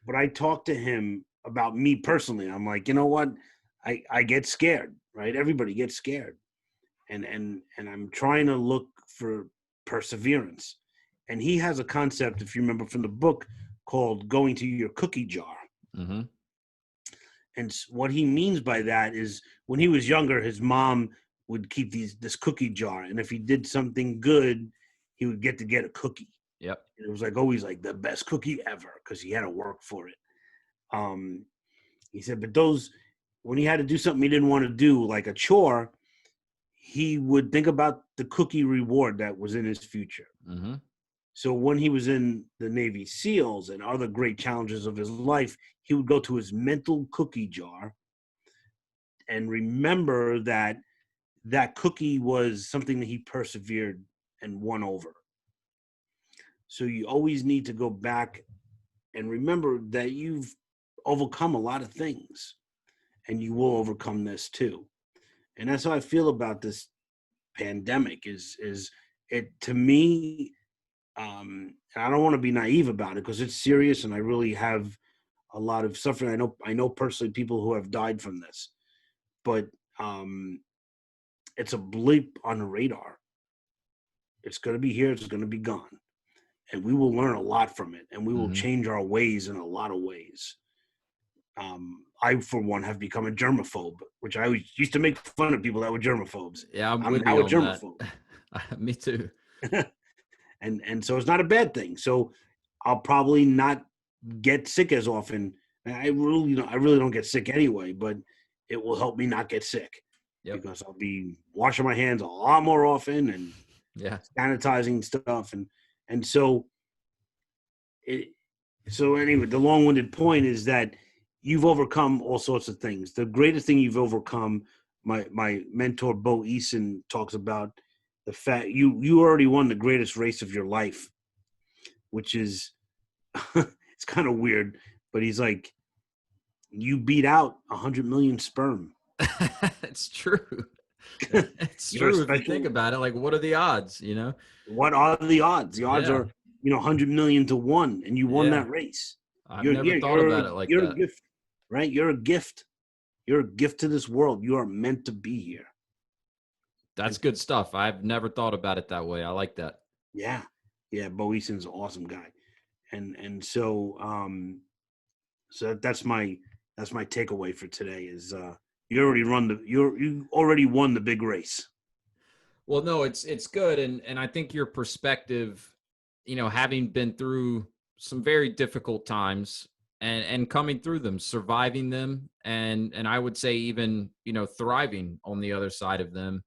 But I talked to him about me personally. I'm like, you know what? I get scared, right? Everybody gets scared. And I'm trying to look for perseverance. And he has a concept, if you remember from the book, called going to your cookie jar. Mm-hmm. And what he means by that is when he was younger, his mom would keep this cookie jar. And if he did something good, he would get a cookie. Yep. And it was like always like the best cookie ever because he had to work for it. He said, but when he had to do something he didn't want to do, like a chore, he would think about the cookie reward that was in his future. Mm-hmm. So when he was in the Navy SEALs and other great challenges of his life, he would go to his mental cookie jar and remember that cookie was something that he persevered and won over. So you always need to go back and remember that you've overcome a lot of things and you will overcome this too. And that's how I feel about this pandemic is it to me. I don't want to be naive about it because it's serious and I really have a lot of suffering. I know personally people who have died from this, but it's a blip on the radar. It's going to be here. It's going to be gone. And we will learn a lot from it and we will change our ways in a lot of ways. I, for one, have become a germaphobe, which I always used to make fun of people that were germaphobes. Yeah, I'm now a germaphobe. Me too. And so it's not a bad thing. So I'll probably not get sick as often. I really don't get sick anyway, but it will help me not get sick because I'll be washing my hands a lot more often and sanitizing stuff. And so anyway, the long-winded point is that you've overcome all sorts of things. The greatest thing you've overcome, my mentor, Bo Eason, talks about the fact you already won the greatest race of your life, which is it's kind of weird, but he's like, you beat out 100 million sperm. It's true. It's true. If you think about it, like, what are the odds? What are the odds? The odds are 100 million to 1, and you won that race. I've never thought about it like that. You're a gift, right? You're a gift. You're a gift to this world. You are meant to be here. That's good stuff. I've never thought about it that way. I like that. Yeah. Bo Eason's an awesome guy, and so that's my takeaway for today is you already won the big race. Well, no, it's good, and I think your perspective, having been through some very difficult times and coming through them, surviving them, and I would say even thriving on the other side of them.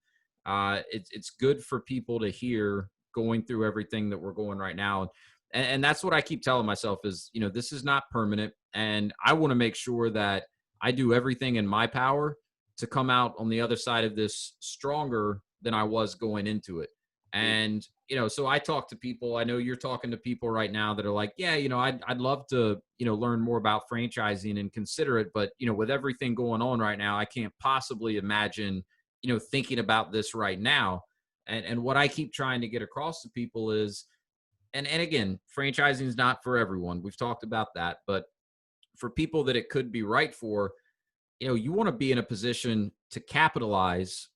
It's good for people to hear going through everything that we're going right now. And that's what I keep telling myself is, this is not permanent. And I want to make sure that I do everything in my power to come out on the other side of this stronger than I was going into it. And, so I talk to people. I know you're talking to people right now that are like, yeah, I'd love to, learn more about franchising and consider it. But, with everything going on right now, I can't possibly imagine thinking about this right now. And what I keep trying to get across to people is, and again, franchising is not for everyone. We've talked about that, but for people that it could be right for, you want to be in a position to capitalize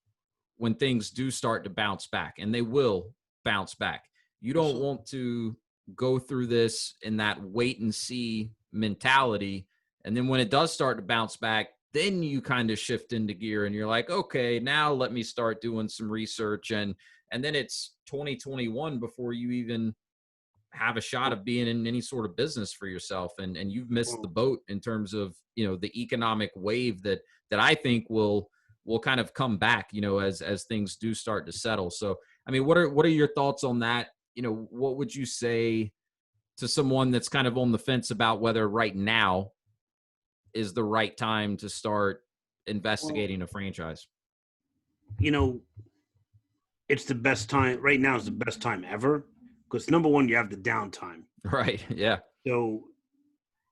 when things do start to bounce back, and they will bounce back. You don't want to go through this in that wait and see mentality. And then when it does start to bounce back, then you kind of shift into gear and you're like, okay, now let me start doing some research. And then it's 2021 before you even have a shot of being in any sort of business for yourself. And you've missed the Well, boat in terms of, the economic wave that I think will kind of come back, as things do start to settle. So, I mean, what are your thoughts on that? What would you say to someone that's kind of on the fence about whether right now is the right time to start well, investigating a franchise? you know, it's the best time right now is the best time ever because number one, you have the downtime. Right. Yeah. So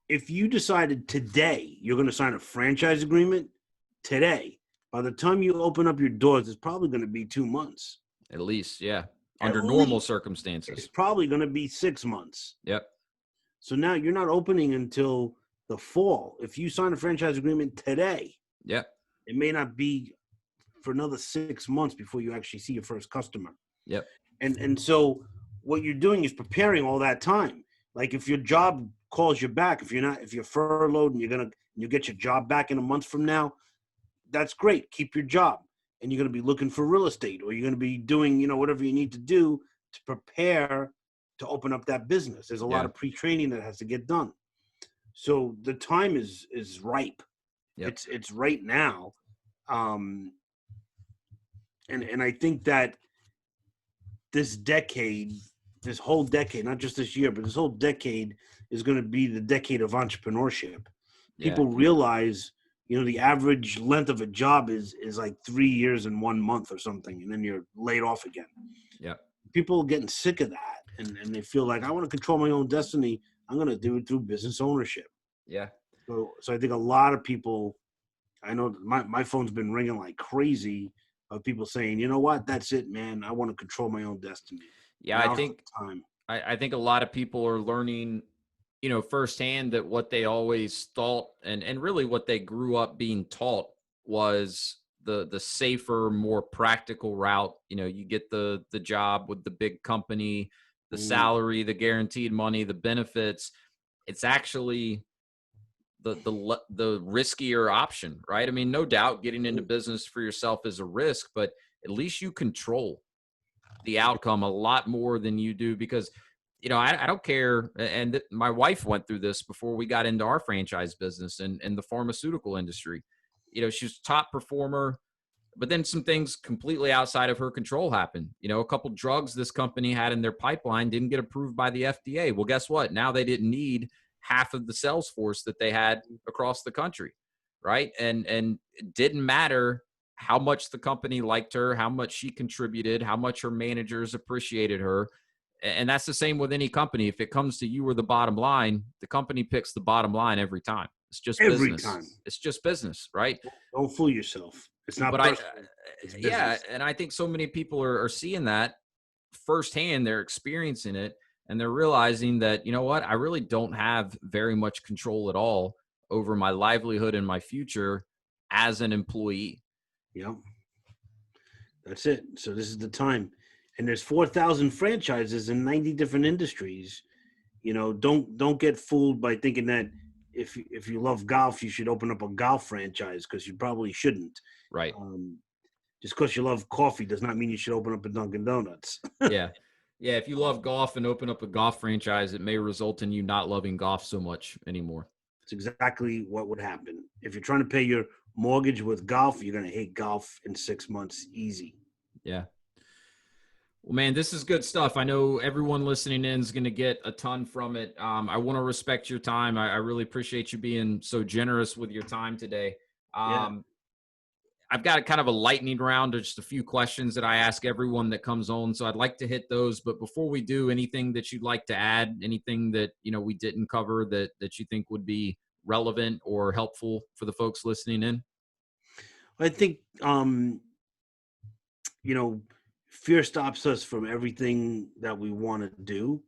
if you decided today you're going to sign a franchise agreement today, by the time you open up your doors, it's probably going to be 2 months. At least. Yeah. At Under normal least it's circumstances. probably going to be 6 months. Yep. So now you're not opening until the fall. If you sign a franchise agreement today, Yep. it may not be for another 6 months before you actually see your first customer. Yep. And so what you're doing is preparing all that time. Like if your job calls you back, if you're furloughed and you get your job back in a month from now, that's great. Keep your job. And you're going to be looking for real estate or you're going to be doing, whatever you need to do to prepare to open up that business. There's a lot Yeah. of pre-training that has to get done. So the time is ripe. Yep. It's right now. Um, and I think that this decade, this whole decade, not just this year, but this whole decade is going to be the decade of entrepreneurship. Yeah. People realize, the average length of a job is like 3 years and 1 month or something, and then you're laid off again. Yep. People are getting sick of that, and they feel like I want to control my own destiny. I'm going to do it through business ownership. Yeah. So I think a lot of people, I know my phone's been ringing like crazy of people saying, you know what, that's it, man. I want to control my own destiny. Yeah. I Now's think the time. I think a lot of people are learning, firsthand that what they always thought and really what they grew up being taught was the safer, more practical route. You get the job with the big company, the Mm, salary, the guaranteed money, the benefits. It's actually the riskier option, right? I mean, no doubt getting into mm, business for yourself is a risk, but at least you control the outcome a lot more than you do because I don't care. And my wife went through this before we got into our franchise business and in the pharmaceutical industry. She's top performer, but then some things completely outside of her control happened. A couple drugs this company had in their pipeline didn't get approved by the FDA. Well, guess what? Now they didn't need half of the sales force that they had across the country, right? And it didn't matter how much the company liked her, how much she contributed, how much her managers appreciated her. And that's the same with any company. If it comes to you or the bottom line, the company picks the bottom line every time. It's just every business. time. It's just business, right? Don't fool yourself. It's not But personal. It's yeah, business. and I think so many people are seeing that firsthand. They're experiencing it and they're realizing that, what, I really don't have very much control at all over my livelihood and my future as an employee. Yep. That's it. So this is the time. And there's 4,000 franchises in 90 different industries. Don't get fooled by thinking that if you love golf, you should open up a golf franchise because you probably shouldn't. Right. Um, just because you love coffee does not mean you should open up a Dunkin' Donuts. Yeah. Yeah. If you love golf and open up a golf franchise, it may result in you not loving golf so much anymore. It's exactly what would happen. If you're trying to pay your mortgage with golf, you're going to hate golf in 6 months easy. Yeah. Well, man, this is good stuff. I know everyone listening in is going to get a ton from it. I want to respect your time. I really appreciate you being so generous with your time today. Yeah. Um, I've got a kind of a lightning round of just a few questions that I ask everyone that comes on. So I'd like to hit those. But before we do, anything that you'd like to add, anything that, we didn't cover that you think would be relevant or helpful for the folks listening in? I think, fear stops us from everything that we want to do.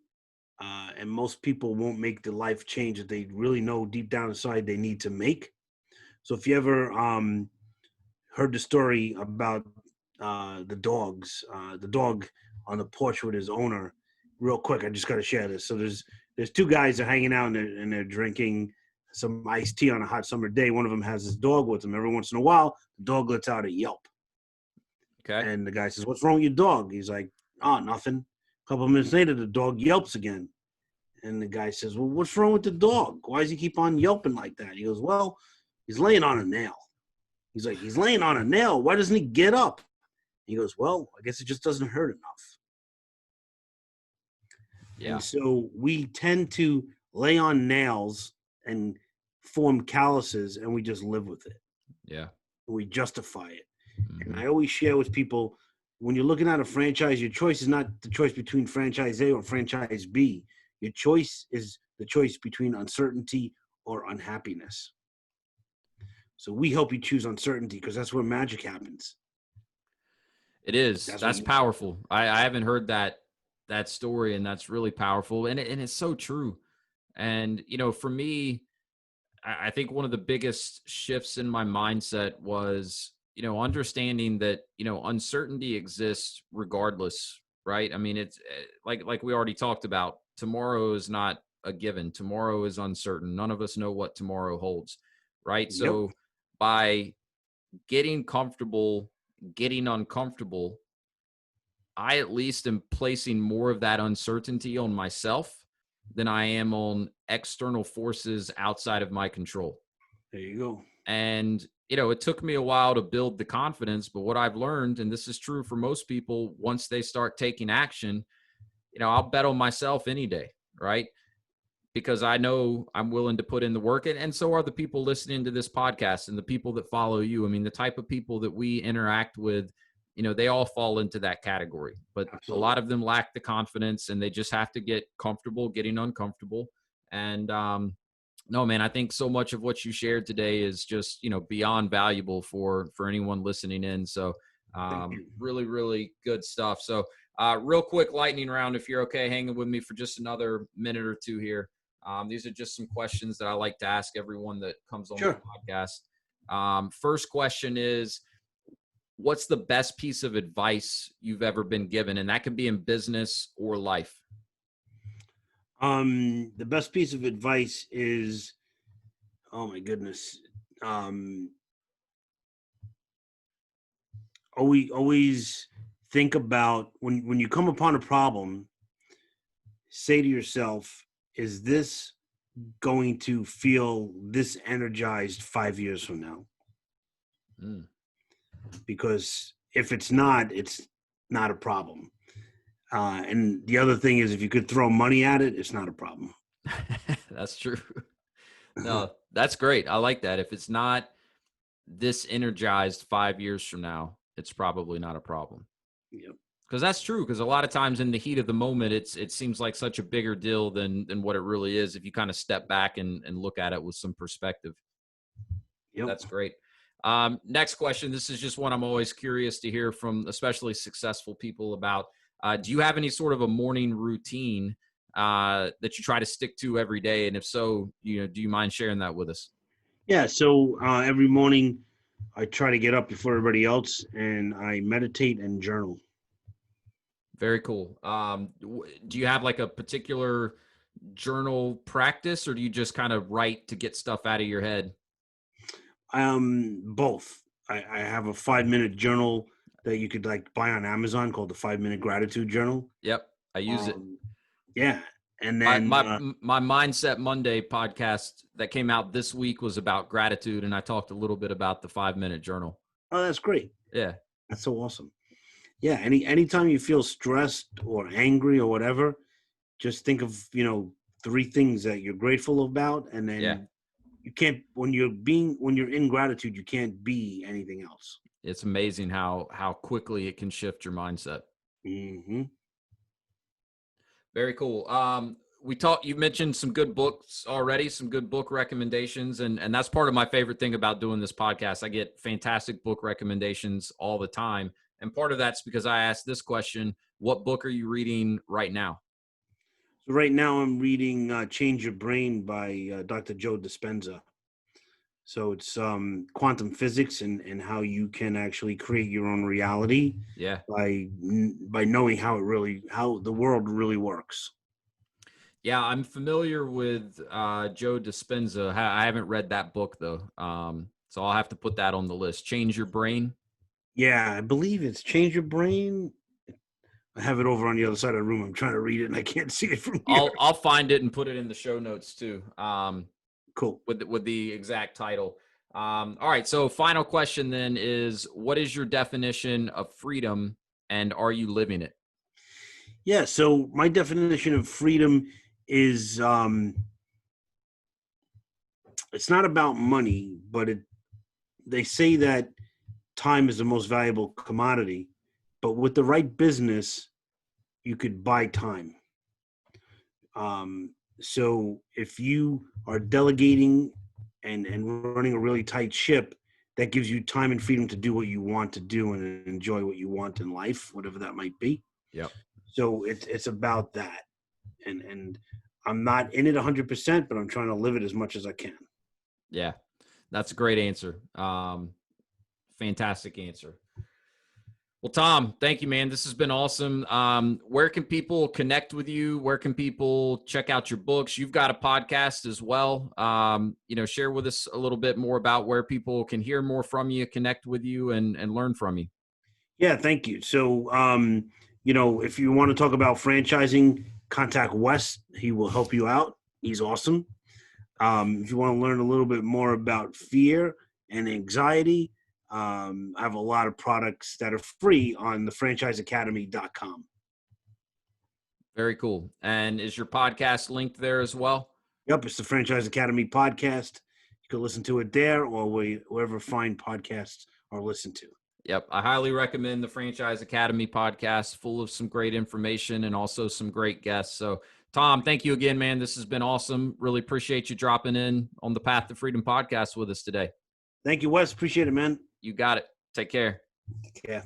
And most people won't make the life change that they really know deep down inside they need to make. So if you ever heard the story about the dog on the porch with his owner, real quick, I just got to share this. So there's two guys that are hanging out and they're drinking some iced tea on a hot summer day. One of them has his dog with him. Every once in a while, the dog lets out a yelp. Okay. And the guy says, "What's wrong with your dog?" He's like, "Oh, nothing." A couple of minutes later, the dog yelps again. And the guy says, "Well, what's wrong with the dog? Why does he keep on yelping like that?" He goes, "Well, he's laying on a nail." He's like, "He's laying on a nail. Why doesn't he get up?" He goes, "Well, I guess it just doesn't hurt enough." Yeah. And so we tend to lay on nails and form calluses, and we just live with it. Yeah. We justify it. And Hmm. I always share with people, when you're looking at a franchise, your choice is not the choice between franchise A or franchise B. Your choice is the choice between uncertainty or unhappiness. So we help you choose uncertainty because that's where magic happens. It is. That's That's when powerful. I haven't heard that story, and that's really powerful. And it's so true. And for me, I think one of the biggest shifts in my mindset was, understanding that, uncertainty exists regardless, right? I mean, it's like we already talked about, tomorrow is not a given. Tomorrow is uncertain. None of us know what tomorrow holds, right? yep, So by getting comfortable, getting uncomfortable, I at least am placing more of that uncertainty on myself than I am on external forces outside of my control. there you go. And, it took me a while to build the confidence, but what I've learned, and this is true for most people, once they start taking action, I'll bet on myself any day, right? Because I know I'm willing to put in the work. And so are the people listening to this podcast and the people that follow you. I mean, the type of people that we interact with, they all fall into that category, but a lot Absolutely. of them lack the confidence and they just have to get comfortable getting uncomfortable. And, no, man, I think so much of what you shared today is just, beyond valuable for anyone listening in. So, Thank you. really, really good stuff. So, real quick lightning round, if you're okay hanging with me for just another minute or two here. These are just some questions that I like to ask everyone that comes on the Sure. podcast. First question is, what's the best piece of advice you've ever been given? And that could be in business or life. The best piece of advice is, oh my goodness, um, always think about when you come upon a problem, say to yourself, is this going to feel this energized 5 years from now? Mm. Because if it's not a problem. And the other thing is, if you could throw money at it, it's not a problem. That's true. No, that's great. I like that. If it's not this energized 5 years from now, it's probably not a problem. Yep. Because that's true. Because a lot of times in the heat of the moment, it seems like such a bigger deal than what it really is. If you kind of step back and look at it with some perspective, Yep. that's great. Next question. This is just one I'm always curious to hear from, especially successful people about. Do you have any sort of a morning routine that you try to stick to every day? And if so, do you mind sharing that with us? Yeah. So every morning, I try to get up before everybody else, and I meditate and journal. Very cool. Do you have like a particular journal practice, or do you just kind of write to get stuff out of your head? Both. I have a 5 minute journal that you could like buy on Amazon called the 5 minute gratitude journal. Yep, I use it. Um, yeah, and My then my my Mindset Monday podcast that came out this week was about gratitude, and I talked a little bit about the 5 minute journal. oh, that's great. Yeah, That's so awesome. Yeah, anytime you feel stressed or angry or whatever, just think of three things that you're grateful about, and yeah, then you can't when you're in gratitude, you can't be anything else. it's amazing how quickly it can shift your mindset. Hmm. Very cool. You mentioned some good books already, some good book recommendations, and that's part of my favorite thing about doing this podcast. I get fantastic book recommendations all the time, and part of that's because I asked this question: what book are you reading right now? So right now, I'm reading "Change Your Brain" by Dr. Joe Dispenza. So it's quantum physics and how you can actually create your own reality Yeah. by knowing how the world really works. Yeah, I'm familiar with Joe Dispenza. I haven't read that book though, so I'll have to put that on the list. Change Your Brain. Yeah, I believe it's Change Your Brain. I have it over on the other side of the room. I'm trying to read it and I can't see it from here. I'll find it and put it in the show notes too, Cool. with the exact title. All right, so final question then is, what is your definition of freedom, and are you living it? Yeah, so my definition of freedom is it's not about money, but they say that time is the most valuable commodity, but with the right business, you could buy time. So if you are delegating and running a really tight ship, that gives you time and freedom to do what you want to do and enjoy what you want in life, whatever that might be. Yep. So it's about that, and I'm not in it 100%, but I'm trying to live it as much as I can. Yeah, that's a great answer. Fantastic answer. Well, Tom, thank you, man. This has been awesome. Where can people connect with you? Where can people check out your books? You've got a podcast as well. Share with us a little bit more about where people can hear more from you, connect with you, and learn from you. Yeah, thank you. So, if you want to talk about franchising, contact Wes. He will help you out. He's awesome. If you want to learn a little bit more about fear and anxiety, I have a lot of products that are free on thefranchiseacademy.com. Very cool. And is your podcast linked there as well? Yep, it's the Franchise Academy podcast. You can listen to it there or wherever fine podcasts are listened to. Yep. I highly recommend the Franchise Academy podcast, full of some great information and also some great guests. So, Tom, thank you again, man. This has been awesome. Really appreciate you dropping in on the Path to Freedom podcast with us today. Thank you, Wes. Appreciate it, man. You got it. Take care. Yeah.